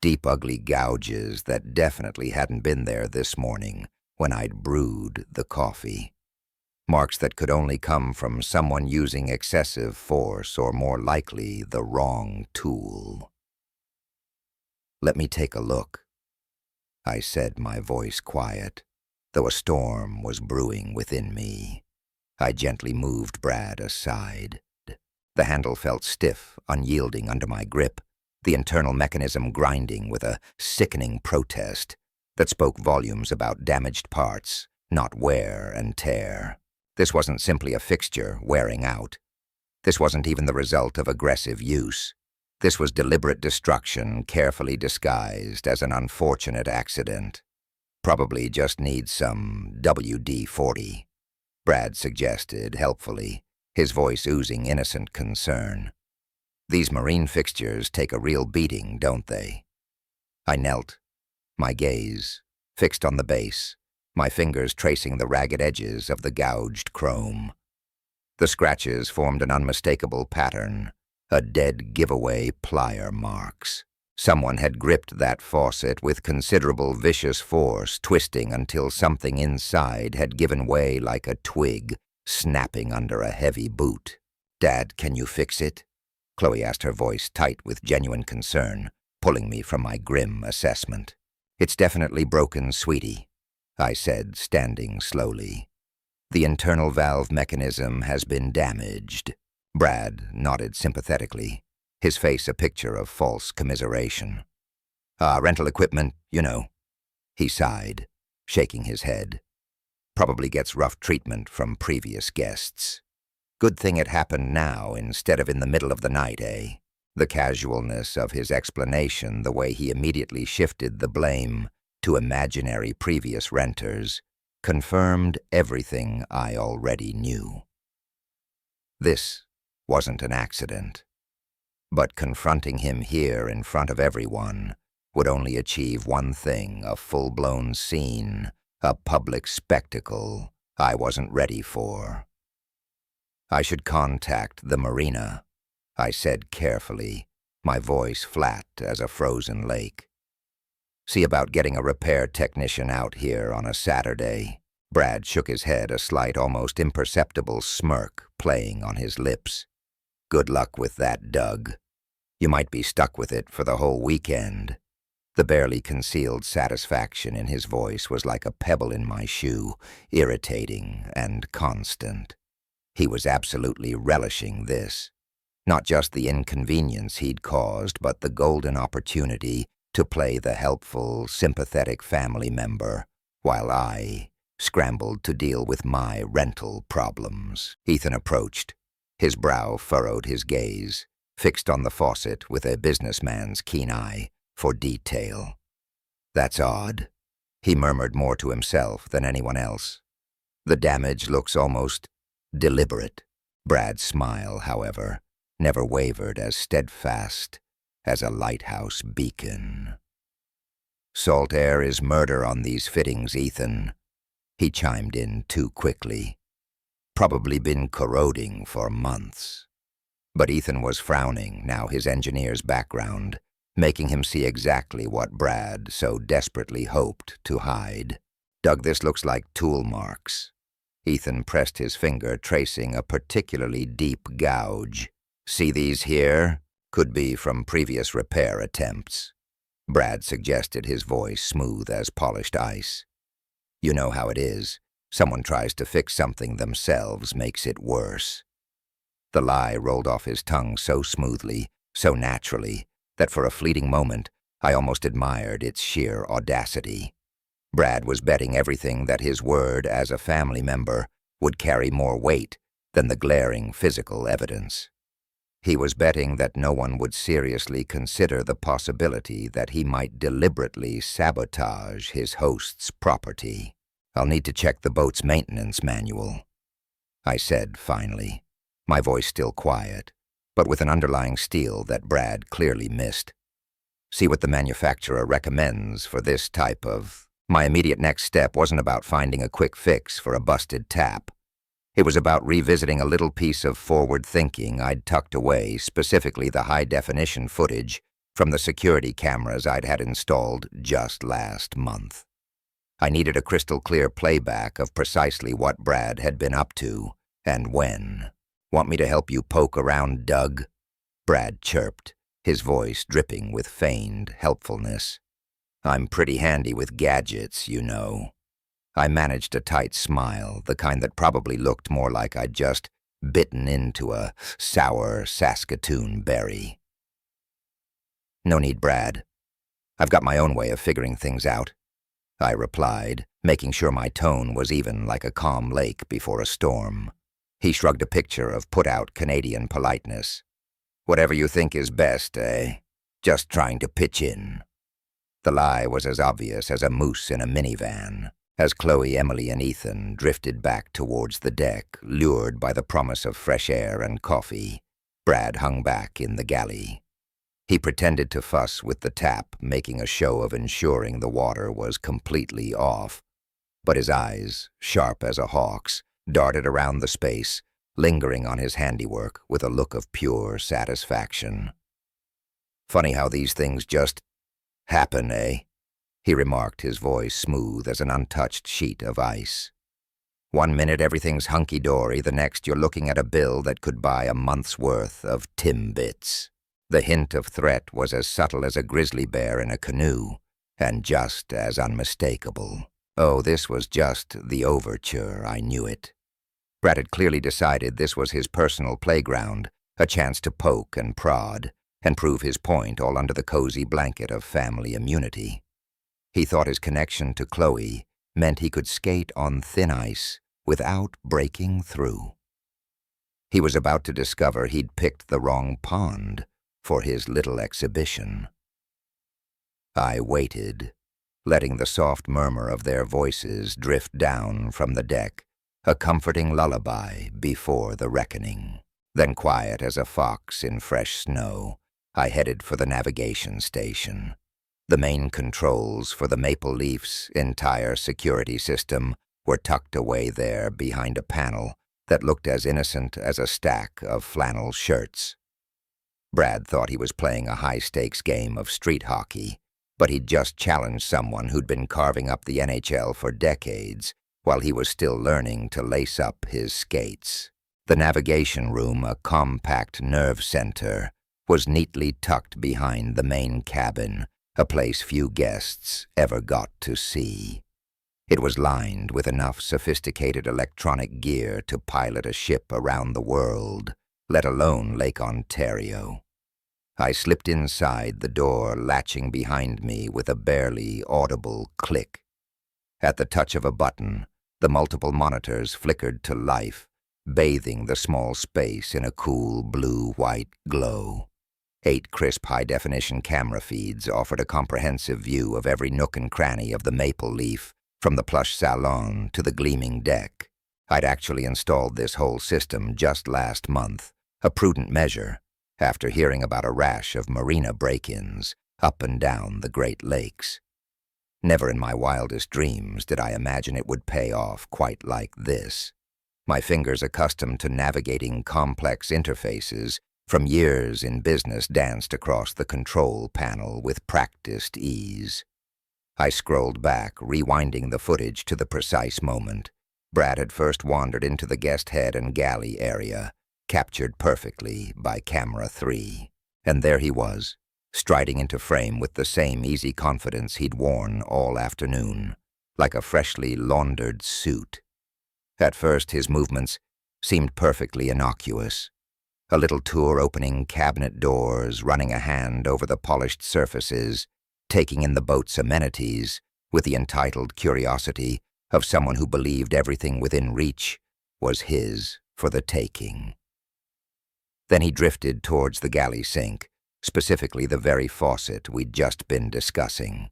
Deep, ugly gouges that definitely hadn't been there this morning when I'd brewed the coffee. Marks that could only come from someone using excessive force or, more likely, the wrong tool. "Let me take a look," I said, my voice quiet, though a storm was brewing within me. I gently moved Brad aside. The handle felt stiff, unyielding under my grip, the internal mechanism grinding with a sickening protest that spoke volumes about damaged parts, not wear and tear. This wasn't simply a fixture wearing out. This wasn't even the result of aggressive use. This was deliberate destruction, carefully disguised as an unfortunate accident. "Probably just needs some WD-40, Brad suggested helpfully, his voice oozing innocent concern. "These marine fixtures take a real beating, don't they?" I knelt, my gaze fixed on the base, my fingers tracing the ragged edges of the gouged chrome. The scratches formed an unmistakable pattern, a dead giveaway plier marks. Someone had gripped that faucet with considerable vicious force, twisting until something inside had given way like a twig, snapping under a heavy boot. "Dad, can you fix it?" Chloe asked, her voice tight with genuine concern, pulling me from my grim assessment. "It's definitely broken, sweetie," I said, standing slowly. "The internal valve mechanism has been damaged." Brad nodded sympathetically, his face a picture of false commiseration. Rental equipment, you know," he sighed, shaking his head. "Probably gets rough treatment from previous guests. Good thing it happened now instead of in the middle of the night, eh?" The casualness of his explanation, the way he immediately shifted the blame to imaginary previous renters, confirmed everything I already knew. This wasn't an accident. But confronting him here in front of everyone would only achieve one thing, a full-blown scene, a public spectacle I wasn't ready for. "I should contact the marina," I said carefully, my voice flat as a frozen lake. "See about getting a repair technician out here on a Saturday." Brad shook his head, a slight, almost imperceptible smirk playing on his lips. "Good luck with that, Doug. You might be stuck with it for the whole weekend." The barely concealed satisfaction in his voice was like a pebble in my shoe, irritating and constant. He was absolutely relishing this. Not just the inconvenience he'd caused, but the golden opportunity to play the helpful, sympathetic family member, while I scrambled to deal with my rental problems. Ethan approached. His brow furrowed, his gaze fixed on the faucet with a businessman's keen eye for detail. "That's odd," he murmured, more to himself than anyone else. "The damage looks almost deliberate." Brad's smile, however, never wavered, as steadfast as a lighthouse beacon. "Salt air is murder on these fittings, Ethan," he chimed in too quickly. "Probably been corroding for months." But Ethan was frowning, now his engineer's background, making him see exactly what Brad so desperately hoped to hide. "Doug, this looks like tool marks." Ethan pressed his finger, tracing a particularly deep gouge. "See these here? Could be from previous repair attempts," Brad suggested, his voice smooth as polished ice. "You know how it is. Someone tries to fix something themselves, makes it worse." The lie rolled off his tongue so smoothly, so naturally, that for a fleeting moment I almost admired its sheer audacity. Brad was betting everything that his word as a family member would carry more weight than the glaring physical evidence. He was betting that no one would seriously consider the possibility that he might deliberately sabotage his host's property. "I'll need to check the boat's maintenance manual," I said finally, my voice still quiet, but with an underlying steel that Brad clearly missed. "See what the manufacturer recommends for this type of—" My immediate next step wasn't about finding a quick fix for a busted tap. It was about revisiting a little piece of forward thinking I'd tucked away, specifically the high-definition footage from the security cameras I'd had installed just last month. I needed a crystal-clear playback of precisely what Brad had been up to and when. "Want me to help you poke around, Doug?" Brad chirped, his voice dripping with feigned helpfulness. "I'm pretty handy with gadgets, you know." I managed a tight smile, the kind that probably looked more like I'd just bitten into a sour Saskatoon berry. "No need, Brad. I've got my own way of figuring things out," I replied, making sure my tone was even like a calm lake before a storm. He shrugged a picture of put-out Canadian politeness. "Whatever you think is best, eh? Just trying to pitch in." The lie was as obvious as a moose in a minivan. As Chloe, Emily, and Ethan drifted back towards the deck, lured by the promise of fresh air and coffee, Brad hung back in the galley. He pretended to fuss with the tap, making a show of ensuring the water was completely off. But his eyes, sharp as a hawk's, darted around the space, lingering on his handiwork with a look of pure satisfaction. "Funny how these things just happen, eh?" he remarked, his voice smooth as an untouched sheet of ice. "One minute everything's hunky-dory, the next you're looking at a bill that could buy a month's worth of Timbits." The hint of threat was as subtle as a grizzly bear in a canoe, and just as unmistakable. Oh, this was just the overture, I knew it. Brad had clearly decided this was his personal playground, a chance to poke and prod, and prove his point all under the cozy blanket of family immunity. He thought his connection to Chloe meant he could skate on thin ice without breaking through. He was about to discover he'd picked the wrong pond for his little exhibition. I waited, letting the soft murmur of their voices drift down from the deck, a comforting lullaby before the reckoning. Then, quiet as a fox in fresh snow, I headed for the navigation station. The main controls for the Maple Leaf's entire security system were tucked away there behind a panel that looked as innocent as a stack of flannel shirts. Brad thought he was playing a high-stakes game of street hockey, but he'd just challenged someone who'd been carving up the NHL for decades while he was still learning to lace up his skates. The navigation room, a compact nerve center, was neatly tucked behind the main cabin, a place few guests ever got to see. It was lined with enough sophisticated electronic gear to pilot a ship around the world, let alone Lake Ontario. I slipped inside, the door latching behind me with a barely audible click. At the touch of a button, the multiple monitors flickered to life, bathing the small space in a cool blue-white glow. 8 crisp high-definition camera feeds offered a comprehensive view of every nook and cranny of the Maple Leaf, from the plush salon to the gleaming deck. I'd actually installed this whole system just last month, a prudent measure, after hearing about a rash of marina break-ins up and down the Great Lakes. Never in my wildest dreams did I imagine it would pay off quite like this. My fingers, accustomed to navigating complex interfaces from years in business, danced across the control panel with practiced ease. I scrolled back, rewinding the footage to the precise moment. Brad had first wandered into the guest head and galley area, captured perfectly by camera 3. And there he was, striding into frame with the same easy confidence he'd worn all afternoon, like a freshly laundered suit. At first, his movements seemed perfectly innocuous. A little tour opening cabinet doors, running a hand over the polished surfaces, taking in the boat's amenities with the entitled curiosity of someone who believed everything within reach was his for the taking. Then he drifted towards the galley sink, specifically the very faucet we'd just been discussing.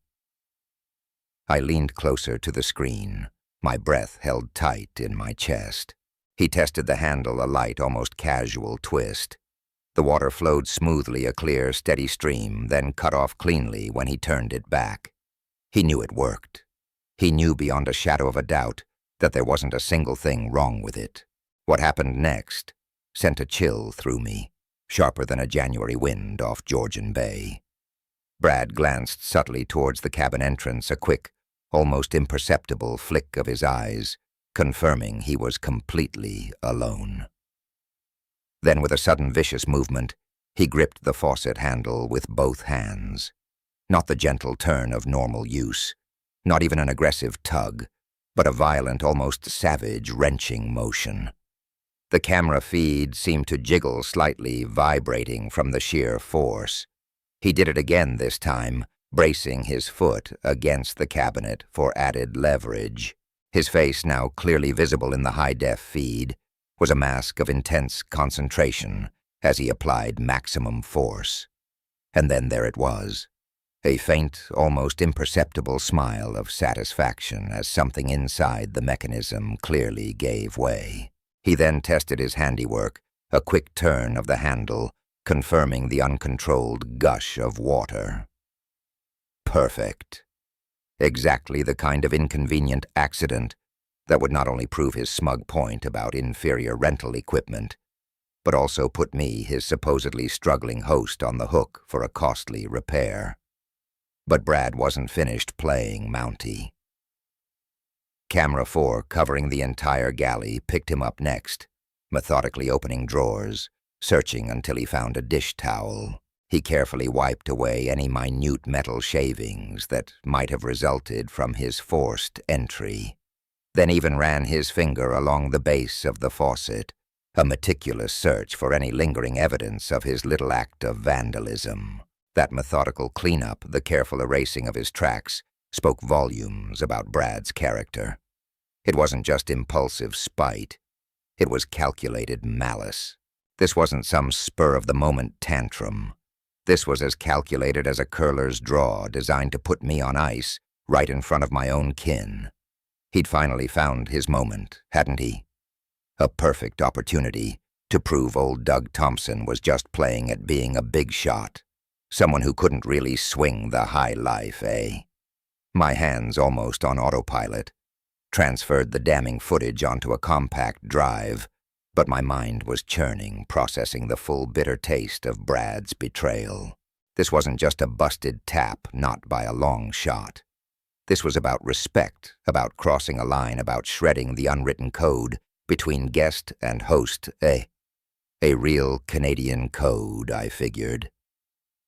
I leaned closer to the screen, My breath held tight in my chest. He tested the handle, a light, almost casual twist. The water flowed smoothly, a clear, steady stream, then cut off cleanly when he turned it back. He knew it worked. He knew beyond a shadow of a doubt that there wasn't a single thing wrong with it. What happened next sent a chill through me, sharper than a January wind off Georgian Bay. Brad glanced subtly towards the cabin entrance, a quick, almost imperceptible flick of his eyes, confirming he was completely alone. Then, with a sudden vicious movement, he gripped the faucet handle with both hands. Not the gentle turn of normal use, not even an aggressive tug, but a violent, almost savage, wrenching motion. The camera feed seemed to jiggle slightly, vibrating from the sheer force. He did it again this time, bracing his foot against the cabinet for added leverage. His face, now clearly visible in the high-def feed, was a mask of intense concentration as he applied maximum force. And then there it was, a faint, almost imperceptible smile of satisfaction as something inside the mechanism clearly gave way. He then tested his handiwork, a quick turn of the handle, confirming the uncontrolled gush of water. Perfect. Exactly the kind of inconvenient accident that would not only prove his smug point about inferior rental equipment, but also put me, his supposedly struggling host, on the hook for a costly repair. But Brad wasn't finished playing Mountie. Camera 4, covering the entire galley, picked him up next, methodically opening drawers, searching until he found a dish towel. He carefully wiped away any minute metal shavings that might have resulted from his forced entry, then even ran his finger along the base of the faucet, a meticulous search for any lingering evidence of his little act of vandalism. That methodical cleanup, the careful erasing of his tracks, spoke volumes about Brad's character. It wasn't just impulsive spite. It was calculated malice. This wasn't some spur-of-the-moment tantrum. This was as calculated as a curler's draw designed to put me on ice right in front of my own kin. He'd finally found his moment, hadn't he? A perfect opportunity to prove old Doug Thompson was just playing at being a big shot. Someone who couldn't really swing the high life, eh? My hands, almost on autopilot, transferred the damning footage onto a compact drive, but my mind was churning, processing the full bitter taste of Brad's betrayal. This wasn't just a busted tap, not by a long shot. This was about respect, about crossing a line, about shredding the unwritten code between guest and host, a real Canadian code, I figured.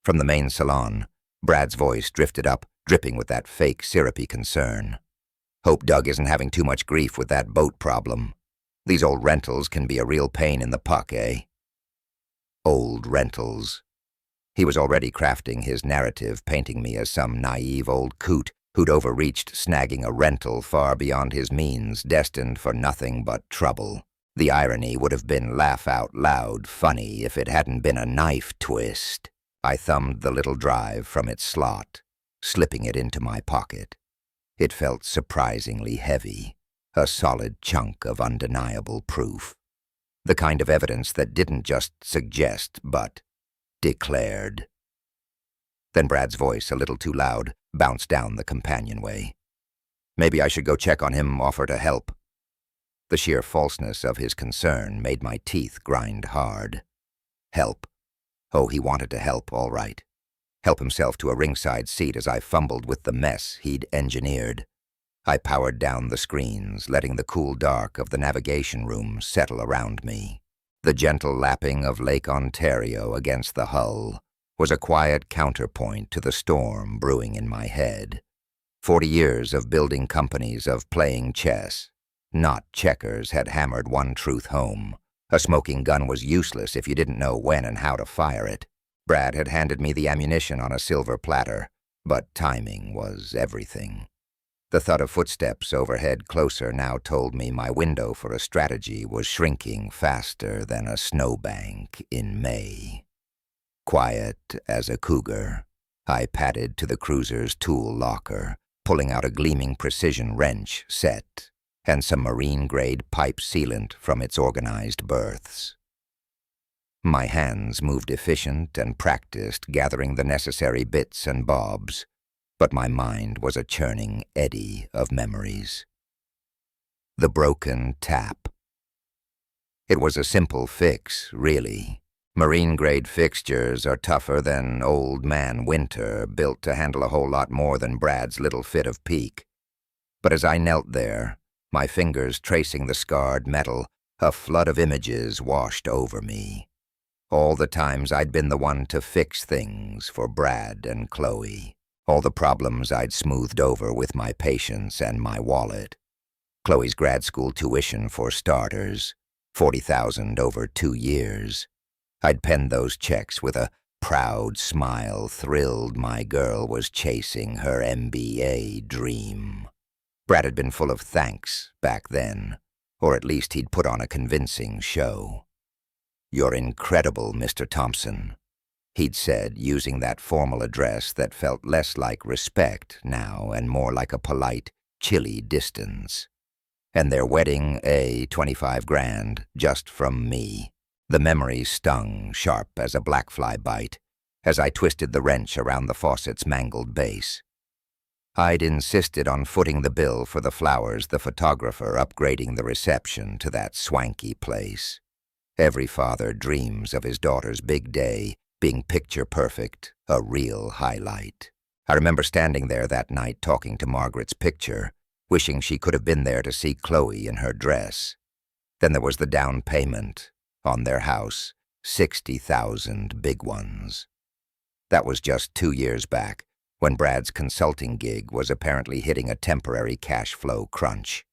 From the main salon, Brad's voice drifted up, dripping with that fake, syrupy concern. Hope Doug isn't having too much grief with that boat problem. These old rentals can be a real pain in the puck, eh? Old rentals. He was already crafting his narrative, painting me as some naive old coot who'd overreached, snagging a rental far beyond his means, destined for nothing but trouble. The irony would have been laugh-out-loud funny if it hadn't been a knife twist. I thumbed the little drive from its slot, slipping it into my pocket. It felt surprisingly heavy, a solid chunk of undeniable proof. The kind of evidence that didn't just suggest, but declared. Then Brad's voice, a little too loud, bounced down the companionway. Maybe I should go check on him, offer to help. The sheer falseness of his concern made my teeth grind hard. Help. Oh, he wanted to help, all right. Help himself to a ringside seat as I fumbled with the mess he'd engineered. I powered down the screens, letting the cool dark of the navigation room settle around me. The gentle lapping of Lake Ontario against the hull was a quiet counterpoint to the storm brewing in my head. 40 years of building companies, of playing chess, not checkers, had hammered one truth home. A smoking gun was useless if you didn't know when and how to fire it. Brad had handed me the ammunition on a silver platter, but timing was everything. The thud of footsteps overhead closer now told me my window for a strategy was shrinking faster than a snowbank in May. Quiet as a cougar, I padded to the cruiser's tool locker, pulling out a gleaming precision wrench set and some marine-grade pipe sealant from its organized berths. My hands moved efficient and practiced, gathering the necessary bits and bobs, but my mind was a churning eddy of memories. The broken tap. It was a simple fix, really. Marine-grade fixtures are tougher than Old Man Winter, built to handle a whole lot more than Brad's little fit of pique. But as I knelt there, my fingers tracing the scarred metal, a flood of images washed over me. All the times I'd been the one to fix things for Brad and Chloe. All the problems I'd smoothed over with my patience and my wallet. Chloe's grad school tuition for starters, $40,000 over 2 years. I'd penned those checks with a proud smile, thrilled my girl was chasing her MBA dream. Brad had been full of thanks back then, or at least he'd put on a convincing show. "You're incredible, Mr. Thompson," he'd said, using that formal address that felt less like respect now and more like a polite, chilly distance. And their wedding, 25 grand, just from me. The memory stung sharp as a blackfly bite as I twisted the wrench around the faucet's mangled base. I'd insisted on footing the bill for the flowers, the photographer upgrading the reception to that swanky place. Every father dreams of his daughter's big day being picture perfect, a real highlight. I remember standing there that night talking to Margaret's picture, wishing she could have been there to see Chloe in her dress. Then there was the down payment on their house, 60,000 big ones. That was just 2 years back, when Brad's consulting gig was apparently hitting a temporary cash flow crunch.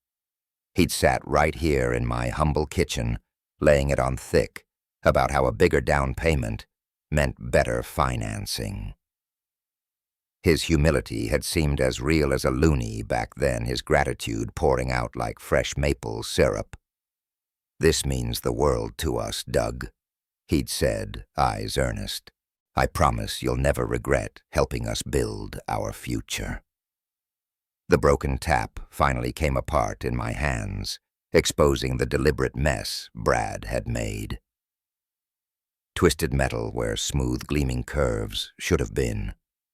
He'd sat right here in my humble kitchen, laying it on thick, about how a bigger down payment meant better financing. His humility had seemed as real as a loony back then, his gratitude pouring out like fresh maple syrup. "This means the world to us, Doug," he'd said, eyes earnest. "I promise you'll never regret helping us build our future." The broken tap finally came apart in my hands, exposing the deliberate mess Brad had made. Twisted metal where smooth gleaming curves should have been,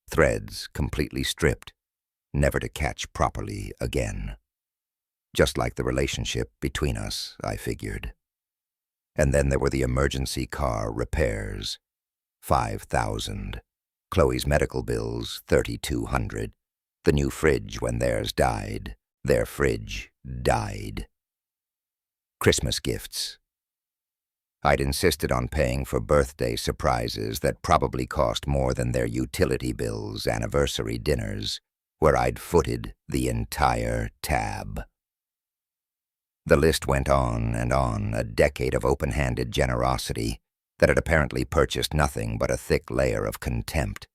threads completely stripped, never to catch properly again. Just like the relationship between us, I figured. And then there were the emergency car repairs, 5,000. Chloe's medical bills, 3,200. The new fridge when theirs died. Their fridge died. Christmas gifts. I'd insisted on paying for birthday surprises that probably cost more than their utility bills, anniversary dinners, where I'd footed the entire tab. The list went on, a decade of open-handed generosity that had apparently purchased nothing but a thick layer of contempt.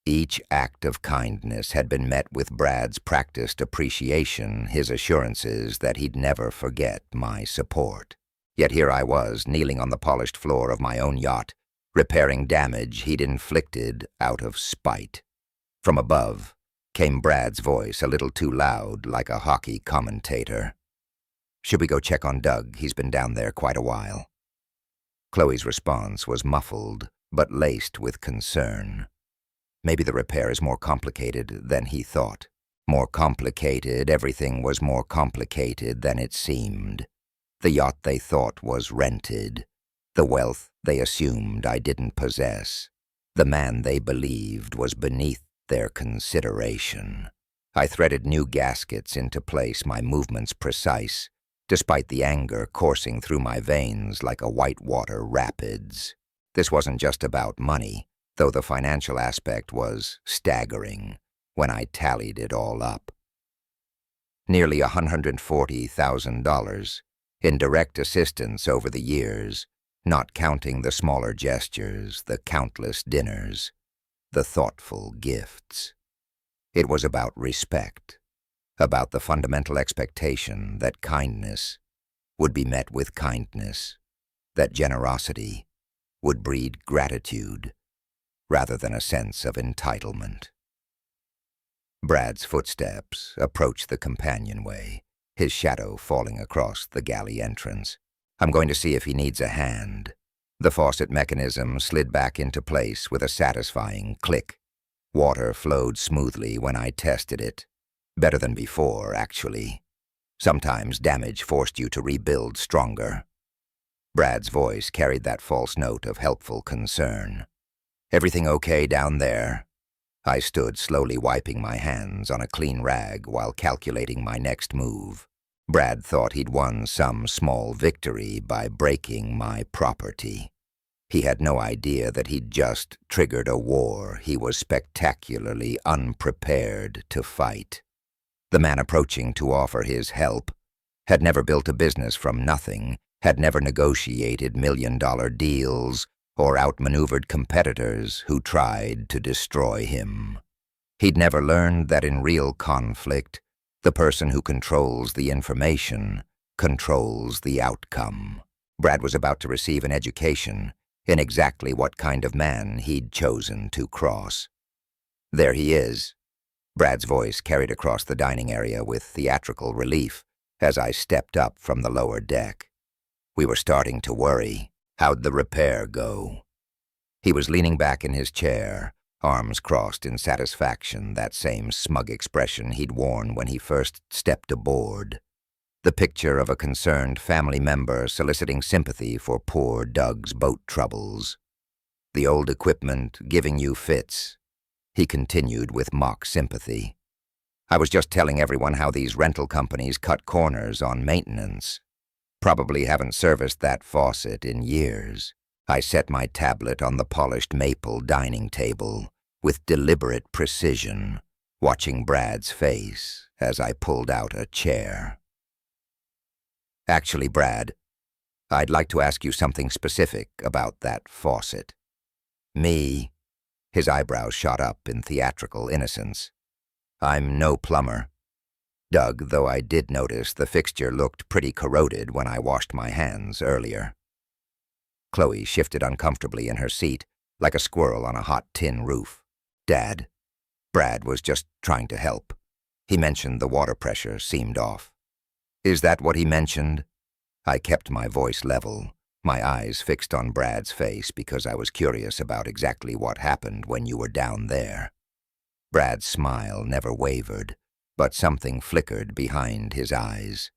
Each act of kindness had been met with Brad's practiced appreciation, his assurances that he'd never forget my support. Yet here I was, kneeling on the polished floor of my own yacht, repairing damage he'd inflicted out of spite. From above came Brad's voice, a little too loud, like a hockey commentator. "Should we go check on Doug? He's been down there quite a while." Chloe's response was muffled, but laced with concern. Maybe the repair is more complicated than he thought. More complicated, everything was more complicated than it seemed. The yacht they thought was rented. The wealth they assumed I didn't possess. The man they believed was beneath their consideration. I threaded new gaskets into place, my movements precise, despite the anger coursing through my veins like a whitewater rapids. This wasn't just about money, though the financial aspect was staggering when I tallied it all up. Nearly $140,000 in direct assistance over the years, not counting the smaller gestures, the countless dinners, the thoughtful gifts. It was about respect, about the fundamental expectation that kindness would be met with kindness, that generosity would breed gratitude rather than a sense of entitlement. Brad's footsteps approached the companionway, his shadow falling across the galley entrance. I'm going to see if he needs a hand. The faucet mechanism slid back into place with a satisfying click. Water flowed smoothly when I tested it. Better than before, actually. Sometimes damage forced you to rebuild stronger. Brad's voice carried that false note of helpful concern. Everything okay down there? I stood slowly wiping my hands on a clean rag while calculating my next move. Brad thought he'd won some small victory by breaking my property. He had no idea that he'd just triggered a war he was spectacularly unprepared to fight. The man approaching to offer his help had never built a business from nothing, had never negotiated million-dollar deals, or outmaneuvered competitors who tried to destroy him. He'd never learned that in real conflict, the person who controls the information controls the outcome. Brad was about to receive an education in exactly what kind of man he'd chosen to cross. There he is. Brad's voice carried across the dining area with theatrical relief as I stepped up from the lower deck. We were starting to worry. How'd the repair go? He was leaning back in his chair, arms crossed in satisfaction, that same smug expression he'd worn when he first stepped aboard. The picture of a concerned family member soliciting sympathy for poor Doug's boat troubles. The old equipment giving you fits, he continued with mock sympathy. I was just telling everyone how these rental companies cut corners on maintenance. Probably haven't serviced that faucet in years. I set my tablet on the polished maple dining table with deliberate precision, watching Brad's face as I pulled out a chair. Actually, Brad, I'd like to ask you something specific about that faucet. Me? His eyebrows shot up in theatrical innocence. I'm no plumber. Doug, though I did notice the fixture looked pretty corroded when I washed my hands earlier. Chloe shifted uncomfortably in her seat, like a squirrel on a hot tin roof. Dad, Brad was just trying to help. He mentioned the water pressure seemed off. Is that what he mentioned? I kept my voice level, my eyes fixed on Brad's face because I was curious about exactly what happened when you were down there. Brad's smile never wavered, but something flickered behind his eyes.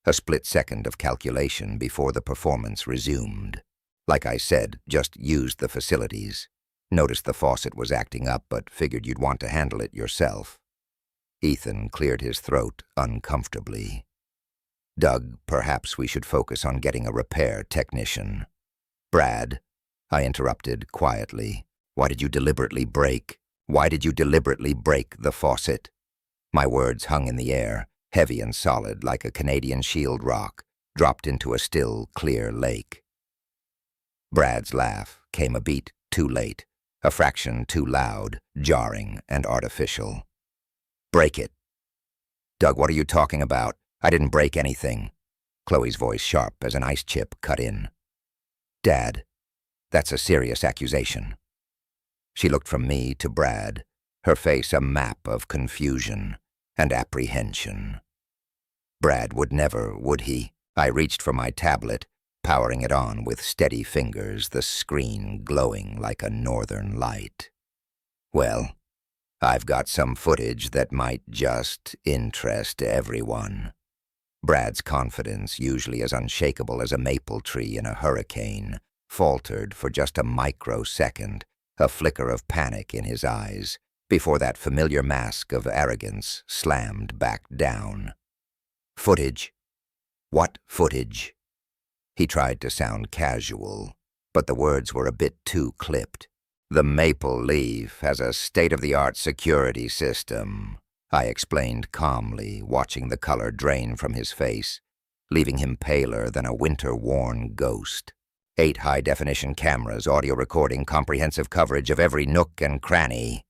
A split second of calculation before the performance resumed. Like I said, just used the facilities. Noticed the faucet was acting up, but figured you'd want to handle it yourself. Ethan cleared his throat uncomfortably. Doug, perhaps we should focus on getting a repair technician. Brad, I interrupted quietly. Why did you deliberately break the faucet? My words hung in the air, heavy and solid like a Canadian Shield rock, dropped into a still, clear lake. Brad's laugh came a beat too late, a fraction too loud, jarring, and artificial. Break it. Doug, what are you talking about? I didn't break anything. Chloe's voice sharp as an ice chip cut in. Dad, that's a serious accusation. She looked from me to Brad, her face a map of confusion and apprehension. Brad would never, would he? I reached for my tablet, powering it on with steady fingers, the screen glowing like a northern light. Well, I've got some footage that might just interest everyone. Brad's confidence, usually as unshakable as a maple tree in a hurricane, faltered for just a microsecond, a flicker of panic in his eyes, before that familiar mask of arrogance slammed back down. Footage? What footage? He tried to sound casual, but the words were a bit too clipped. The Maple Leaf has a state-of-the-art security system, I explained calmly, watching the color drain from his face, leaving him paler than a winter-worn ghost. 8 high-definition cameras, audio recording, comprehensive coverage of every nook and cranny.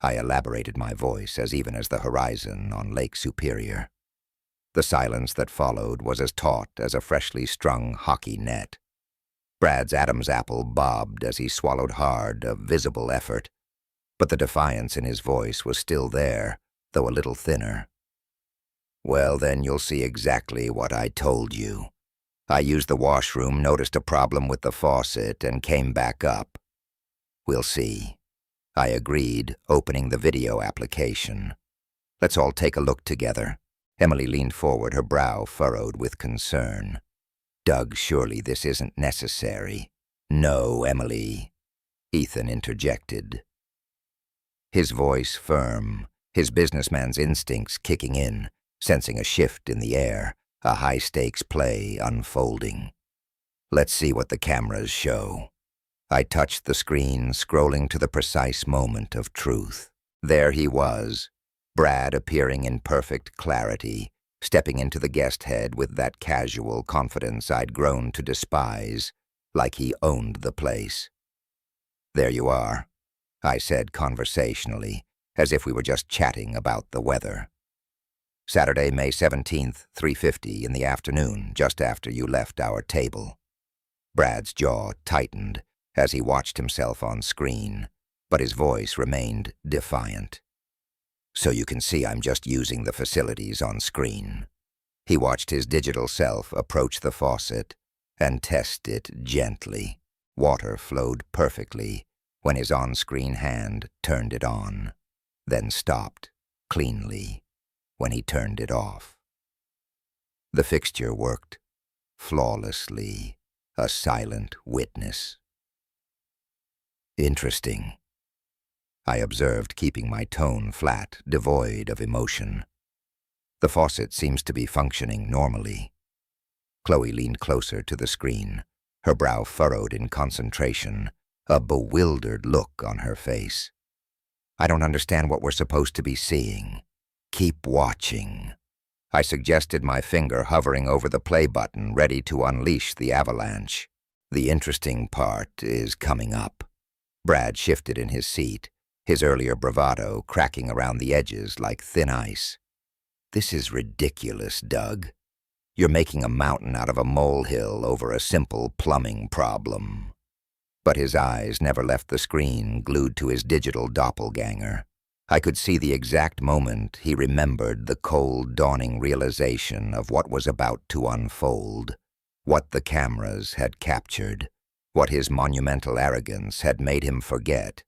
I elaborated my voice as even as the horizon on Lake Superior. The silence that followed was as taut as a freshly strung hockey net. Brad's Adam's apple bobbed as he swallowed hard, a visible effort, but the defiance in his voice was still there, though a little thinner. Well, then you'll see exactly what I told you. I used the washroom, noticed a problem with the faucet, and came back up. We'll see. I agreed, opening the video application. Let's all take a look together. Emily leaned forward, her brow furrowed with concern. Doug, surely this isn't necessary. No, Emily, Ethan interjected. His voice firm, his businessman's instincts kicking in, sensing a shift in the air, a high-stakes play unfolding. Let's see what the cameras show. I touched the screen, scrolling to the precise moment of truth. There he was, Brad appearing in perfect clarity, stepping into the guest head with that casual confidence I'd grown to despise, like he owned the place. There you are, I said conversationally, as if we were just chatting about the weather. Saturday, May 17th, 3:50 in the afternoon, just after you left our table. Brad's jaw tightened as he watched himself on screen, but his voice remained defiant. So you can see I'm just using the facilities on screen. He watched his digital self approach the faucet and test it gently. Water flowed perfectly when his on-screen hand turned it on, then stopped cleanly when he turned it off. The fixture worked flawlessly, a silent witness. Interesting, I observed, keeping my tone flat, devoid of emotion. The faucet seems to be functioning normally. Chloe leaned closer to the screen, her brow furrowed in concentration, a bewildered look on her face. I don't understand what we're supposed to be seeing. Keep watching. I suggested, my finger hovering over the play button, ready to unleash the avalanche. The interesting part is coming up. Brad shifted in his seat, his earlier bravado cracking around the edges like thin ice. This is ridiculous, Doug. You're making a mountain out of a molehill over a simple plumbing problem. But his eyes never left the screen, glued to his digital doppelganger. I could see the exact moment he remembered the cold, dawning realization of what was about to unfold, what the cameras had captured, what his monumental arrogance had made him forget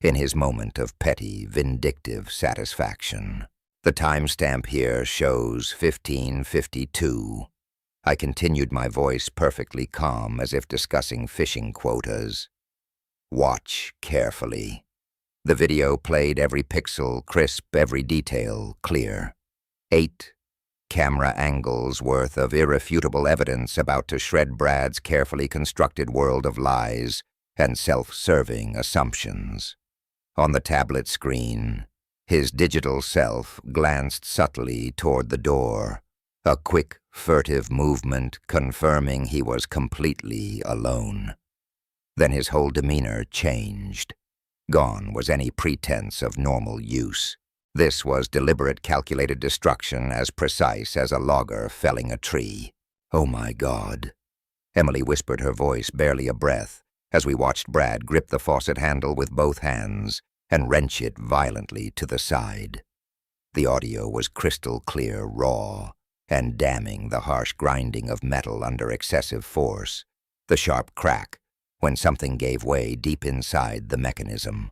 in his moment of petty, vindictive satisfaction. The timestamp here shows 15:52. I continued, my voice perfectly calm, as if discussing fishing quotas. Watch carefully. The video played, every pixel crisp, every detail clear. 8 camera angles worth of irrefutable evidence about to shred Brad's carefully constructed world of lies and self-serving assumptions. On the tablet screen, his digital self glanced subtly toward the door, a quick, furtive movement confirming he was completely alone. Then his whole demeanor changed. Gone was any pretense of normal use. This was deliberate, calculated destruction, as precise as a logger felling a tree. Oh my God, Emily whispered, her voice barely a breath, as we watched Brad grip the faucet handle with both hands and wrench it violently to the side. The audio was crystal clear, raw, and damning, the harsh grinding of metal under excessive force, the sharp crack when something gave way deep inside the mechanism.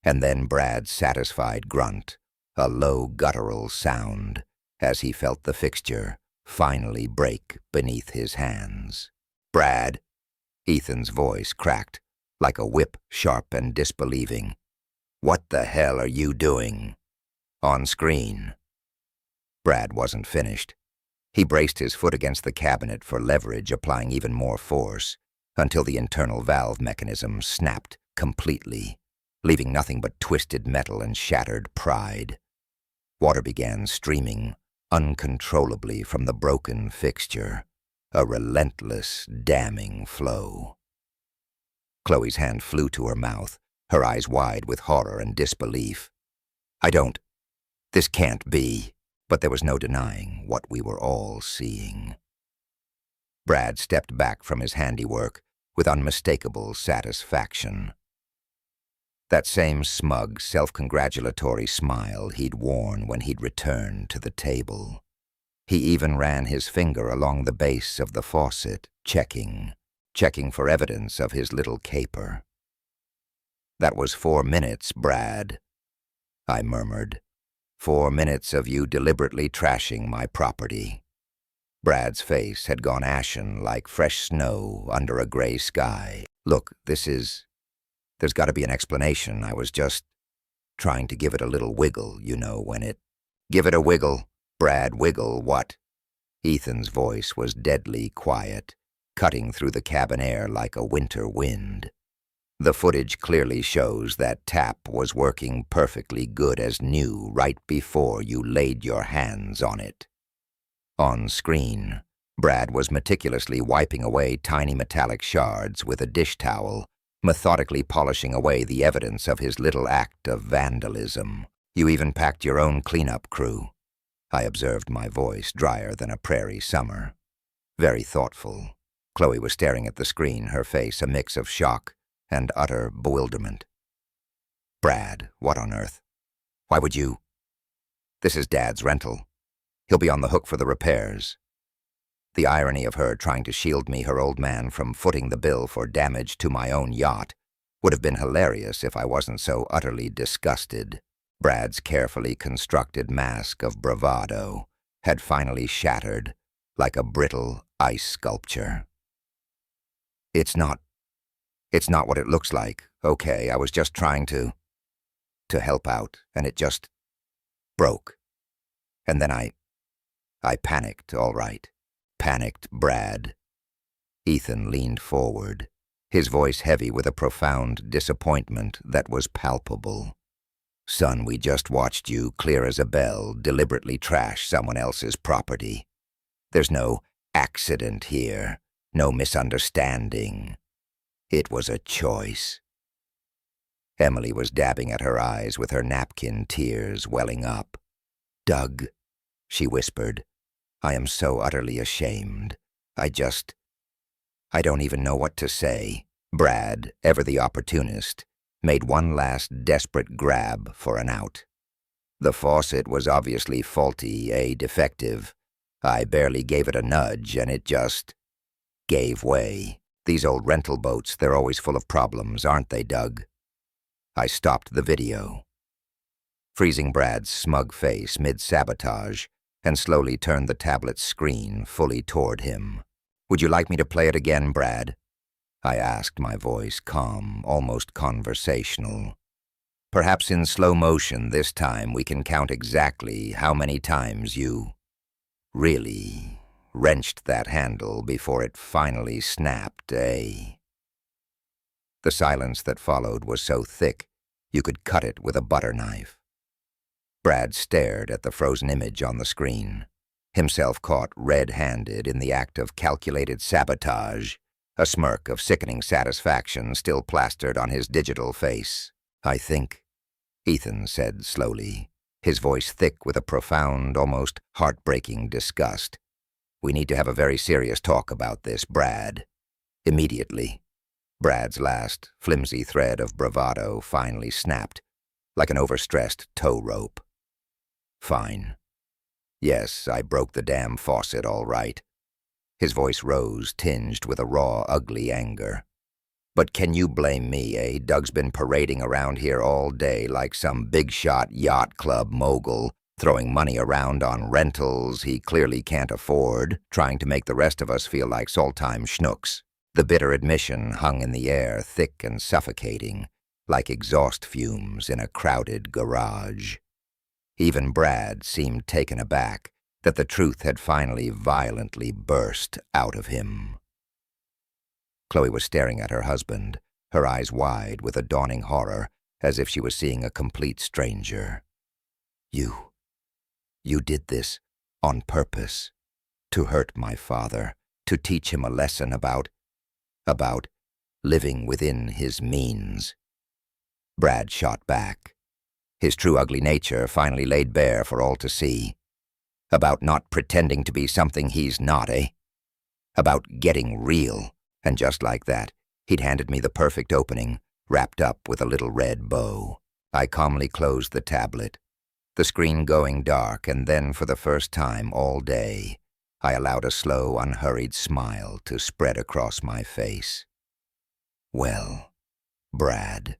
And then Brad's satisfied grunt, a low guttural sound, as he felt the fixture finally break beneath his hands. Brad, Ethan's voice cracked, like a whip, sharp and disbelieving. What the hell are you doing? On screen. Brad wasn't finished. He braced his foot against the cabinet for leverage, applying even more force, until the internal valve mechanism snapped completely, leaving nothing but twisted metal and shattered pride. Water began streaming uncontrollably from the broken fixture, a relentless, damning flow. Chloe's hand flew to her mouth, her eyes wide with horror and disbelief. This can't be. But there was no denying what we were all seeing. Brad stepped back from his handiwork with unmistakable satisfaction. That same smug, self-congratulatory smile he'd worn when he'd returned to the table. He even ran his finger along the base of the faucet, checking for evidence of his little caper. "That was 4 minutes, Brad," I murmured. 4 minutes of you deliberately trashing my property." Brad's face had gone ashen like fresh snow under a gray sky. "Look, there's got to be an explanation. I was just trying to give it a little wiggle, you know, when it—" "Give it a wiggle? Brad, wiggle what?" Ethan's voice was deadly quiet, cutting through the cabin air like a winter wind. "The footage clearly shows that tap was working perfectly good as new right before you laid your hands on it." On screen, Brad was meticulously wiping away tiny metallic shards with a dish towel, methodically polishing away the evidence of his little act of vandalism. "You even packed your own cleanup crew." I observed, my voice drier than a prairie summer. Very thoughtful. Chloe was staring at the screen, her face a mix of shock and utter bewilderment. "Brad, what on earth? Why would you—" "This is Dad's rental. He'll be on the hook for the repairs." The irony of her trying to shield me, her old man, from footing the bill for damage to my own yacht would have been hilarious if I wasn't so utterly disgusted. Brad's carefully constructed mask of bravado had finally shattered like a brittle ice sculpture. It's not what it looks like. Okay, I was just trying to help out, and it just broke. And then I panicked, all right. Panicked, Brad." Ethan leaned forward, his voice heavy with a profound disappointment that was palpable. "Son, we just watched you, clear as a bell, deliberately trash someone else's property. There's no accident here, no misunderstanding. It was a choice." Emily was dabbing at her eyes with her napkin, tears welling up. "Doug," she whispered, "I am so utterly ashamed. I don't even know what to say." Brad, ever the opportunist, made one last desperate grab for an out. "The faucet was obviously faulty, defective. I barely gave it a nudge, and it just gave way. These old rental boats, they're always full of problems, aren't they, Doug?" I stopped the video, freezing Brad's smug face mid-sabotage, and slowly turned the tablet's screen fully toward him. "Would you like me to play it again, Brad?" I asked, my voice calm, almost conversational. "Perhaps in slow motion this time we can count exactly how many times you really wrenched that handle before it finally snapped, eh?" The silence that followed was so thick you could cut it with a butter knife. Brad stared at the frozen image on the screen, himself caught red-handed in the act of calculated sabotage, a smirk of sickening satisfaction still plastered on his digital face. "I think," Ethan said slowly, his voice thick with a profound, almost heartbreaking disgust, "we need to have a very serious talk about this, Brad. Immediately." Brad's last, flimsy thread of bravado finally snapped, like an overstressed tow rope. "Fine. Yes, I broke the damn faucet, all right." His voice rose, tinged with a raw, ugly anger. "But can you blame me, eh? Doug's been parading around here all day like some big-shot yacht club mogul, throwing money around on rentals he clearly can't afford, trying to make the rest of us feel like Saltime schnooks." The bitter admission hung in the air, thick and suffocating, like exhaust fumes in a crowded garage. Even Brad seemed taken aback that the truth had finally violently burst out of him. Chloe was staring at her husband, her eyes wide with a dawning horror, as if she was seeing a complete stranger. You did this on purpose, to hurt my father, to teach him a lesson about living within his means." Brad shot back, his true ugly nature finally laid bare for all to see. "About not pretending to be something he's not, eh? About getting real." And just like that, he'd handed me the perfect opening, wrapped up with a little red bow. I calmly closed the tablet, The screen going dark, and then for the first time all day, I allowed a slow, unhurried smile to spread across my face. "Well, Brad,"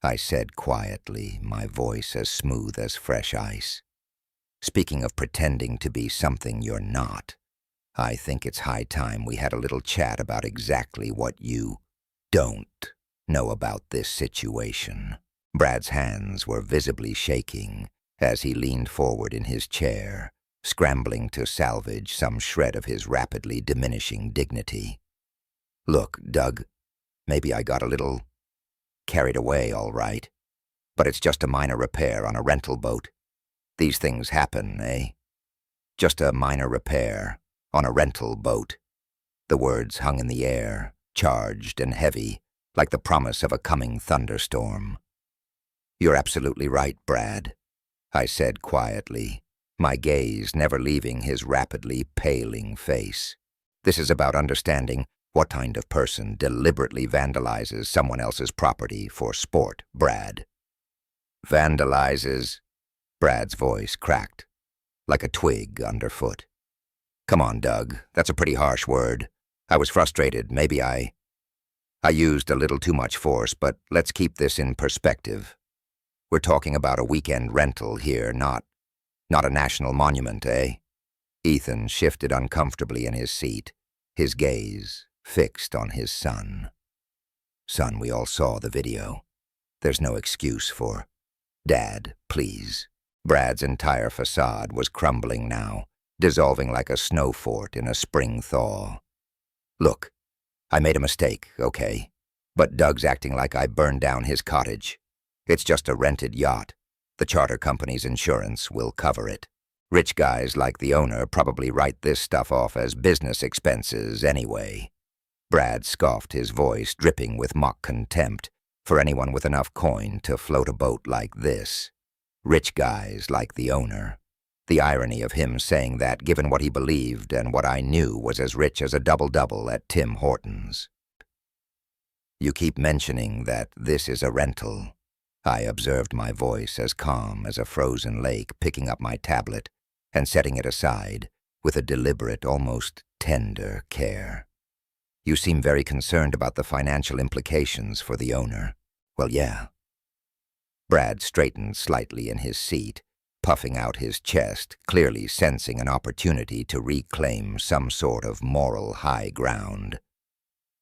I said quietly, my voice as smooth as fresh ice. "Speaking of pretending to be something you're not, I think it's high time we had a little chat about exactly what you don't know about this situation." Brad's hands were visibly shaking as he leaned forward in his chair, scrambling to salvage some shred of his rapidly diminishing dignity. "Look, Doug, maybe I got a little carried away, all right, but it's just a minor repair on a rental boat. These things happen, eh? Just a minor repair on a rental boat." The words hung in the air, charged and heavy, like the promise of a coming thunderstorm. "You're absolutely right, Brad," I said quietly, my gaze never leaving his rapidly paling face. "This is about understanding what kind of person deliberately vandalizes someone else's property for sport, Brad." "Vandalizes?" Brad's voice cracked, like a twig underfoot. "Come on, Doug, that's a pretty harsh word. I was frustrated. Maybe I used a little too much force, but let's keep this in perspective. We're talking about a weekend rental here, not a national monument, eh?" Ethan shifted uncomfortably in his seat, his gaze fixed on his son. "Son, we all saw the video. There's no excuse for—" "Dad, please." Brad's entire facade was crumbling now, dissolving like a snow fort in a spring thaw. "Look, I made a mistake, okay? But Doug's acting like I burned down his cottage. It's just a rented yacht. The charter company's insurance will cover it. Rich guys like the owner probably write this stuff off as business expenses anyway." Brad scoffed, his voice dripping with mock contempt for anyone with enough coin to float a boat like this. Rich guys like the owner. The irony of him saying that, given what he believed and what I knew was as rich as a double-double at Tim Hortons. "You keep mentioning that this is a rental." I observed, my voice as calm as a frozen lake, picking up my tablet and setting it aside with a deliberate, almost tender care. "You seem very concerned about the financial implications for the owner." "Well, yeah." Brad straightened slightly in his seat, puffing out his chest, clearly sensing an opportunity to reclaim some sort of moral high ground.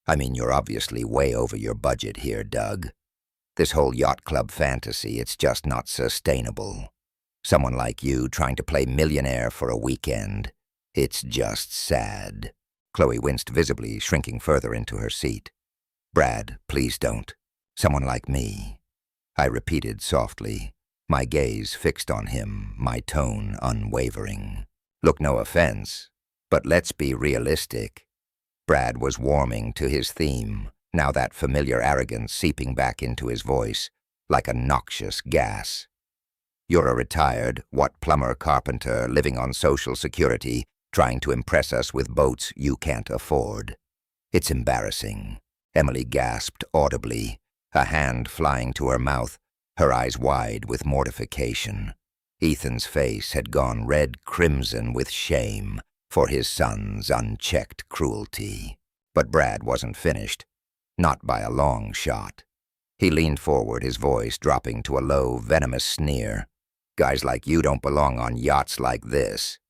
"I mean, you're obviously way over your budget here, Doug. This whole yacht club fantasy, it's just not sustainable. Someone like you trying to play millionaire for a weekend. It's just sad." Chloe winced visibly, shrinking further into her seat. "Brad, please don't. Someone like me," I repeated softly, my gaze fixed on him, my tone unwavering. "Look, no offense, but let's be realistic." Brad was warming to his theme, now that familiar arrogance seeping back into his voice like a noxious gas. "You're a retired, plumber carpenter living on Social Security, trying to impress us with boats you can't afford. It's embarrassing." Emily gasped audibly, a hand flying to her mouth, her eyes wide with mortification. Ethan's face had gone red crimson with shame for his son's unchecked cruelty. But Brad wasn't finished, not by a long shot. He leaned forward, his voice dropping to a low, venomous sneer. "Guys like you don't belong on yachts like this.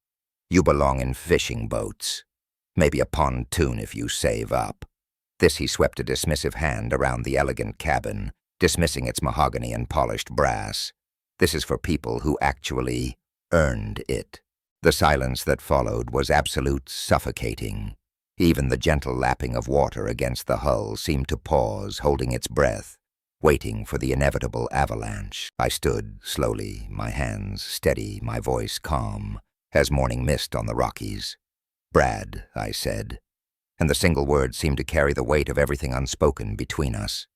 You belong in fishing boats. Maybe a pontoon if you save up." This he swept a dismissive hand around the elegant cabin, dismissing its mahogany and polished brass. "This is for people who actually earned it." The silence that followed was absolute suffocating. Even the gentle lapping of water against the hull seemed to pause, holding its breath, waiting for the inevitable avalanche. I stood slowly, my hands steady, my voice calm, as morning mist on the Rockies. "Brad," I said, and the single word seemed to carry the weight of everything unspoken between us.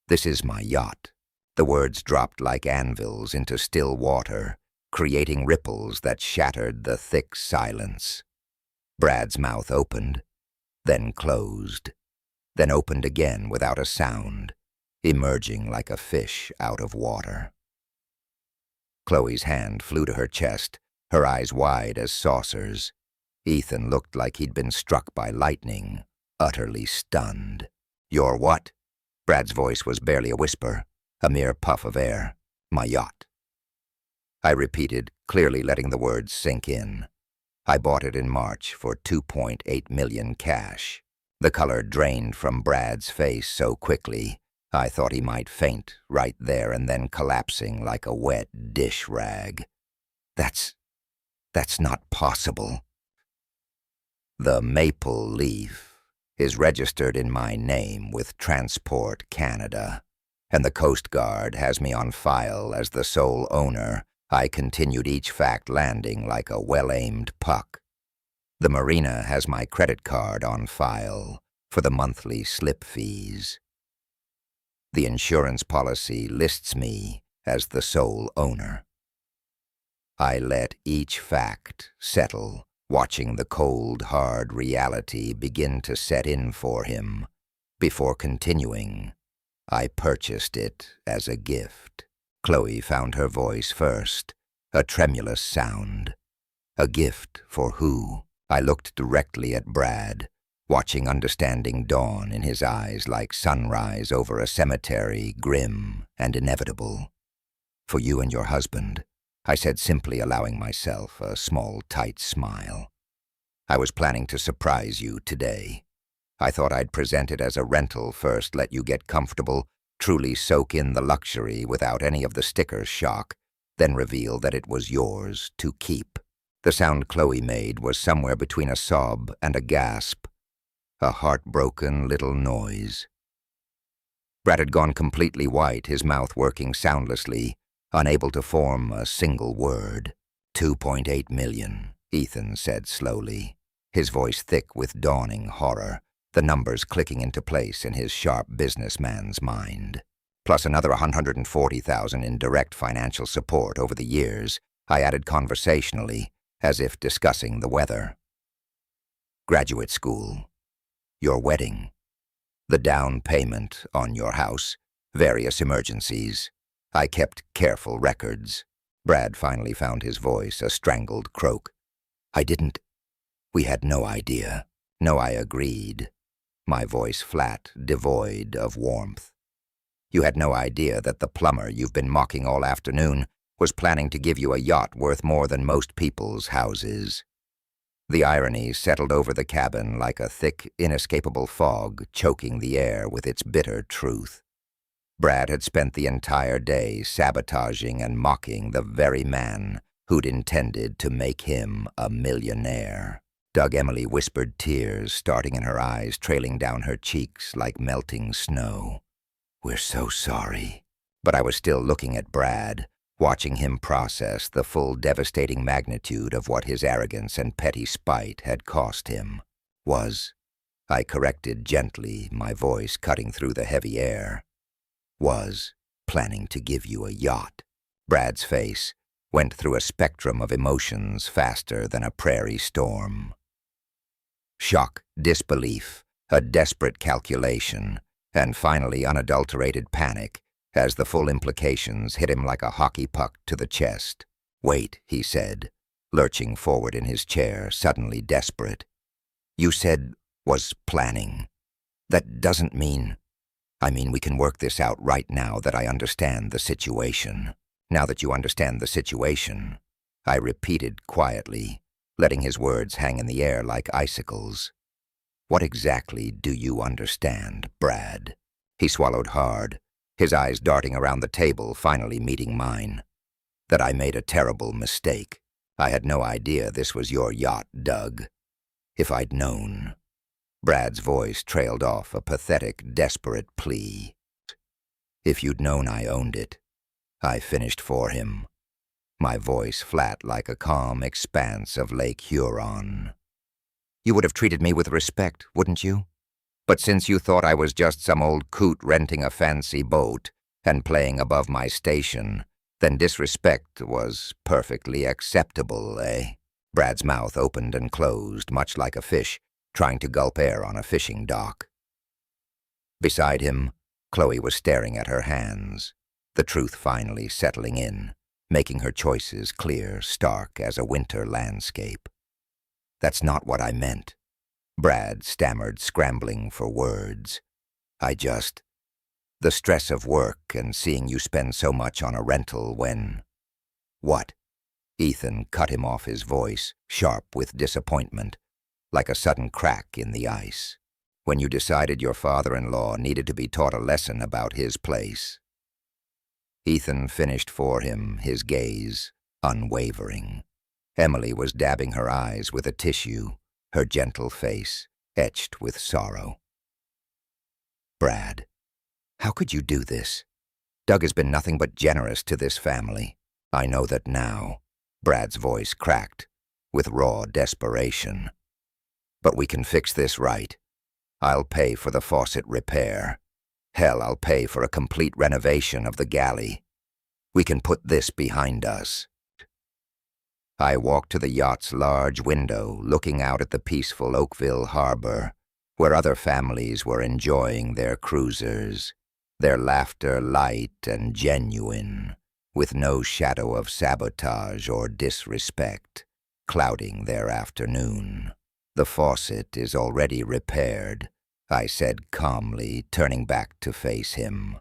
"This is my yacht." The words dropped like anvils into still water, creating ripples that shattered the thick silence. Brad's mouth opened, then closed, then opened again without a sound, emerging like a fish out of water. Chloe's hand flew to her chest, her eyes wide as saucers. Ethan looked like he'd been struck by lightning, utterly stunned. "Your what?" Brad's voice was barely a whisper, a mere puff of air. "My yacht." I repeated, clearly letting the words sink in. I bought it in March for $2.8 million cash. The color drained from Brad's face so quickly, I thought he might faint right there and then collapsing like a wet dish rag. That's not possible." "The Maple Leaf is registered in my name with Transport Canada, and the Coast Guard has me on file as the sole owner." I continued, each fact landing like a well-aimed puck. "The marina has my credit card on file for the monthly slip fees. The insurance policy lists me as the sole owner." I let each fact settle, watching the cold, hard reality begin to set in for him. Before continuing, "I purchased it as a gift." Chloe found her voice first, a tremulous sound. "A gift for who?" I looked directly at Brad, watching understanding dawn in his eyes like sunrise over a cemetery, grim and inevitable. "For you and your husband," I said simply, allowing myself a small, tight smile. "I was planning to surprise you today. I thought I'd present it as a rental first, let you get comfortable, truly soak in the luxury without any of the sticker shock, then reveal that it was yours to keep." The sound Chloe made was somewhere between a sob and a gasp, a heartbroken little noise. Brad had gone completely white, his mouth working soundlessly, unable to form a single word. $2.8 million, Ethan said slowly, his voice thick with dawning horror, the numbers clicking into place in his sharp businessman's mind. Plus another $140,000 in direct financial support over the years, I added conversationally, as if discussing the weather. "Graduate school, your wedding, the down payment on your house, various emergencies. I kept careful records." Brad finally found his voice, a strangled croak. We had no idea." "No," I agreed, my voice flat, devoid of warmth. "You had no idea that the plumber you've been mocking all afternoon was planning to give you a yacht worth more than most people's houses." The irony settled over the cabin like a thick, inescapable fog, choking the air with its bitter truth. Brad had spent the entire day sabotaging and mocking the very man who'd intended to make him a millionaire. Emily whispered, tears starting in her eyes, trailing down her cheeks like melting snow. "We're so sorry." But I was still looking at Brad, watching him process the full devastating magnitude of what his arrogance and petty spite had cost him. I corrected gently, my voice cutting through the heavy air. "Was planning to give you a yacht." Brad's face went through a spectrum of emotions faster than a prairie storm. Shock, disbelief, a desperate calculation, and finally unadulterated panic as the full implications hit him like a hockey puck to the chest. "Wait," he said, lurching forward in his chair, suddenly desperate. "You said was planning. That doesn't mean... I mean, we can work this out right now that I understand the situation." "Now that you understand the situation," I repeated quietly, letting his words hang in the air like icicles. "What exactly do you understand, Brad?" He swallowed hard, his eyes darting around the table, finally meeting mine. "That I made a terrible mistake. I had no idea this was your yacht, Doug. If I'd known..." Brad's voice trailed off, a pathetic, desperate plea. "If you'd known I owned it," I finished for him, my voice flat like a calm expanse of Lake Huron. "You would have treated me with respect, wouldn't you? But since you thought I was just some old coot renting a fancy boat and playing above my station, then disrespect was perfectly acceptable, eh?" Brad's mouth opened and closed, much like a fish trying to gulp air on a fishing dock. Beside him, Chloe was staring at her hands, the truth finally settling in. making her choices clear, stark as a winter landscape. "That's not what I meant," Brad stammered, scrambling for words. The stress of work and seeing you spend so much on a rental when—" "What?" Ethan cut him off, his voice sharp with disappointment, like a sudden crack in the ice. "When you decided your father-in-law needed to be taught a lesson about his place." Ethan finished for him, his gaze unwavering. Emily was dabbing her eyes with a tissue, her gentle face etched with sorrow. "Brad, how could you do this? Doug has been nothing but generous to this family. I know that now." Brad's voice cracked with raw desperation. "But we can fix this right. I'll pay for the faucet repair. Hell, I'll pay for a complete renovation of the galley. We can put this behind us." I walked to the yacht's large window, looking out at the peaceful Oakville harbor, where other families were enjoying their cruisers, their laughter light and genuine, with no shadow of sabotage or disrespect clouding their afternoon. "The faucet is already repaired," I said calmly, turning back to face him.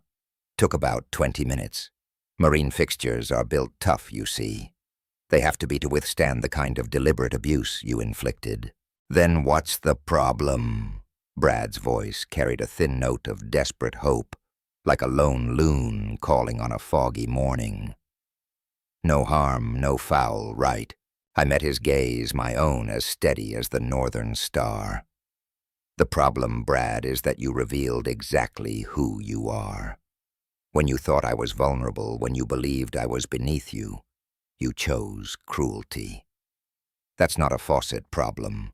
"Took about 20 minutes. Marine fixtures are built tough, you see. They have to be to withstand the kind of deliberate abuse you inflicted." "Then what's the problem?" Brad's voice carried a thin note of desperate hope, like a lone loon calling on a foggy morning. "No harm, no foul, right?" I met his gaze, my own as steady as the northern star. "The problem, Brad, is that you revealed exactly who you are. When you thought I was vulnerable, when you believed I was beneath you, you chose cruelty. That's not a faucet problem.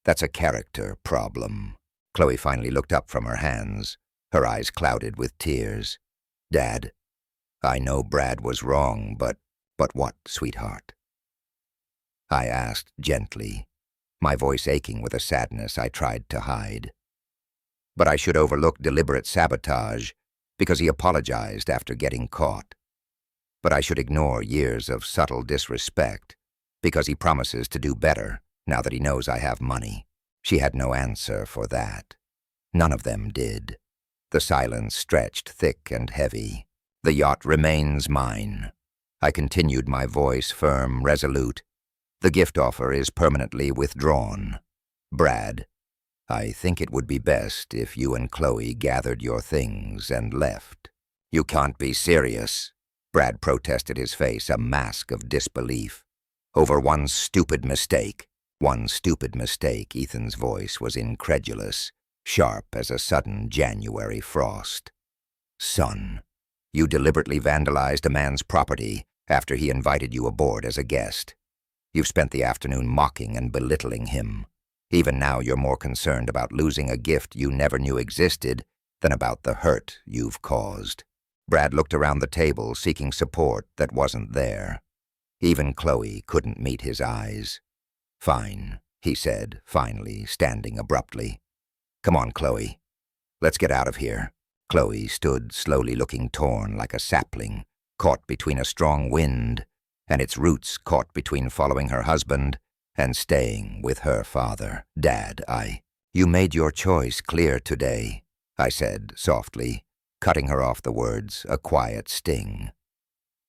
That's a character problem." Chloe finally looked up from her hands, her eyes clouded with tears. "Dad, I know Brad was wrong, but what, sweetheart?" I asked gently, my voice aching with a sadness I tried to hide. "But I should overlook deliberate sabotage because he apologized after getting caught. But I should ignore years of subtle disrespect because he promises to do better now that he knows I have money." She had no answer for that. None of them did. The silence stretched thick and heavy. "The yacht remains mine." I continued, my voice firm, resolute. "The gift offer is permanently withdrawn. Brad, I think it would be best if you and Chloe gathered your things and left." "You can't be serious," Brad protested, his face a mask of disbelief. "Over one stupid mistake." "One stupid mistake," Ethan's voice was incredulous, sharp as a sudden January frost. "Son, you deliberately vandalized a man's property after he invited you aboard as a guest. You've spent the afternoon mocking and belittling him. Even now you're more concerned about losing a gift you never knew existed than about the hurt you've caused." Brad looked around the table, seeking support that wasn't there. Even Chloe couldn't meet his eyes. "Fine," he said, finally, standing abruptly. "Come on, Chloe. Let's get out of here." Chloe stood slowly, looking torn like a sapling, caught between a strong wind, and its roots caught between following her husband and staying with her father. "Dad, You made your choice clear today," I said softly, cutting her off the words, a quiet sting.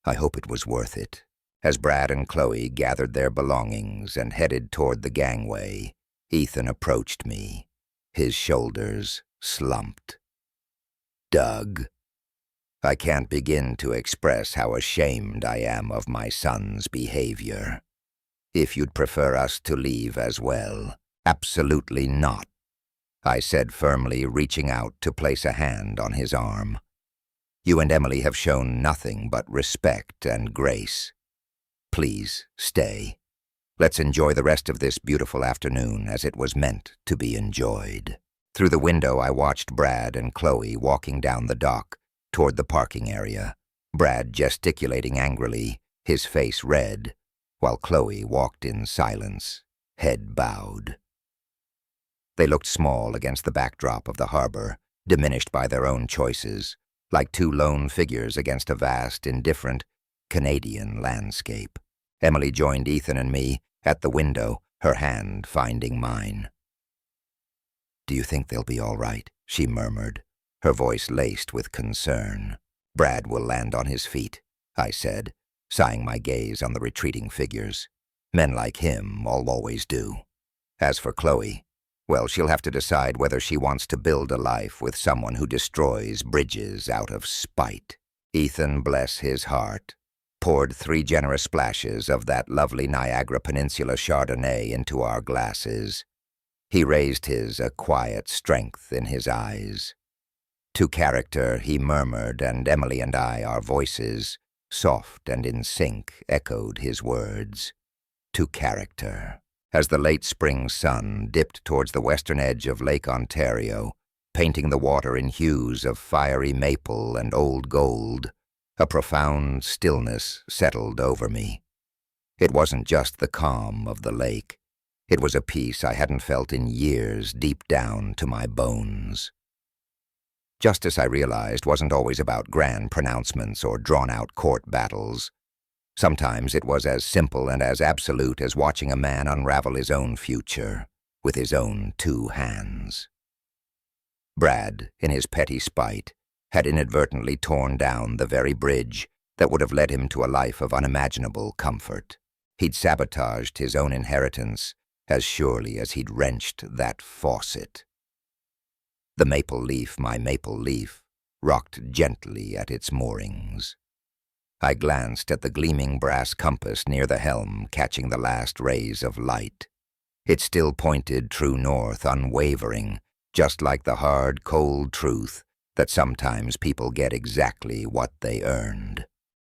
"I hope it was worth it." As Brad and Chloe gathered their belongings and headed toward the gangway, Ethan approached me, his shoulders slumped. "Doug, I can't begin to express how ashamed I am of my son's behavior. If you'd prefer us to leave as well." "Absolutely not," I said firmly, reaching out to place a hand on his arm. "You and Emily have shown nothing but respect and grace. Please stay. Let's enjoy the rest of this beautiful afternoon as it was meant to be enjoyed." Through the window, I watched Brad and Chloe walking down the dock toward the parking area, Brad gesticulating angrily, his face red, while Chloe walked in silence, head bowed. They looked small against the backdrop of the harbor, diminished by their own choices, like two lone figures against a vast, indifferent, Canadian landscape. Emily joined Ethan and me at the window, her hand finding mine. "Do you think they'll be all right?" she murmured, her voice laced with concern. "Brad will land on his feet," I said, sighing my gaze on the retreating figures. "Men like him always do. As for Chloe, well, she'll have to decide whether she wants to build a life with someone who destroys bridges out of spite." Ethan, bless his heart, poured 3 generous splashes of that lovely Niagara Peninsula Chardonnay into our glasses. He raised his, a quiet strength in his eyes. "To character," he murmured, and Emily and I, our voices, soft and in sync, echoed his words. "To character." As the late spring sun dipped towards the western edge of Lake Ontario, painting the water in hues of fiery maple and old gold, a profound stillness settled over me. It wasn't just the calm of the lake. It was a peace I hadn't felt in years, deep down to my bones. Justice, I realized, wasn't always about grand pronouncements or drawn-out court battles. Sometimes it was as simple and as absolute as watching a man unravel his own future with his own 2 hands. Brad, in his petty spite, had inadvertently torn down the very bridge that would have led him to a life of unimaginable comfort. He'd sabotaged his own inheritance as surely as he'd wrenched that faucet. The maple leaf, my maple leaf, rocked gently at its moorings. I glanced at the gleaming brass compass near the helm, catching the last rays of light. It still pointed true north, unwavering, just like the hard, cold truth that sometimes people get exactly what they earned.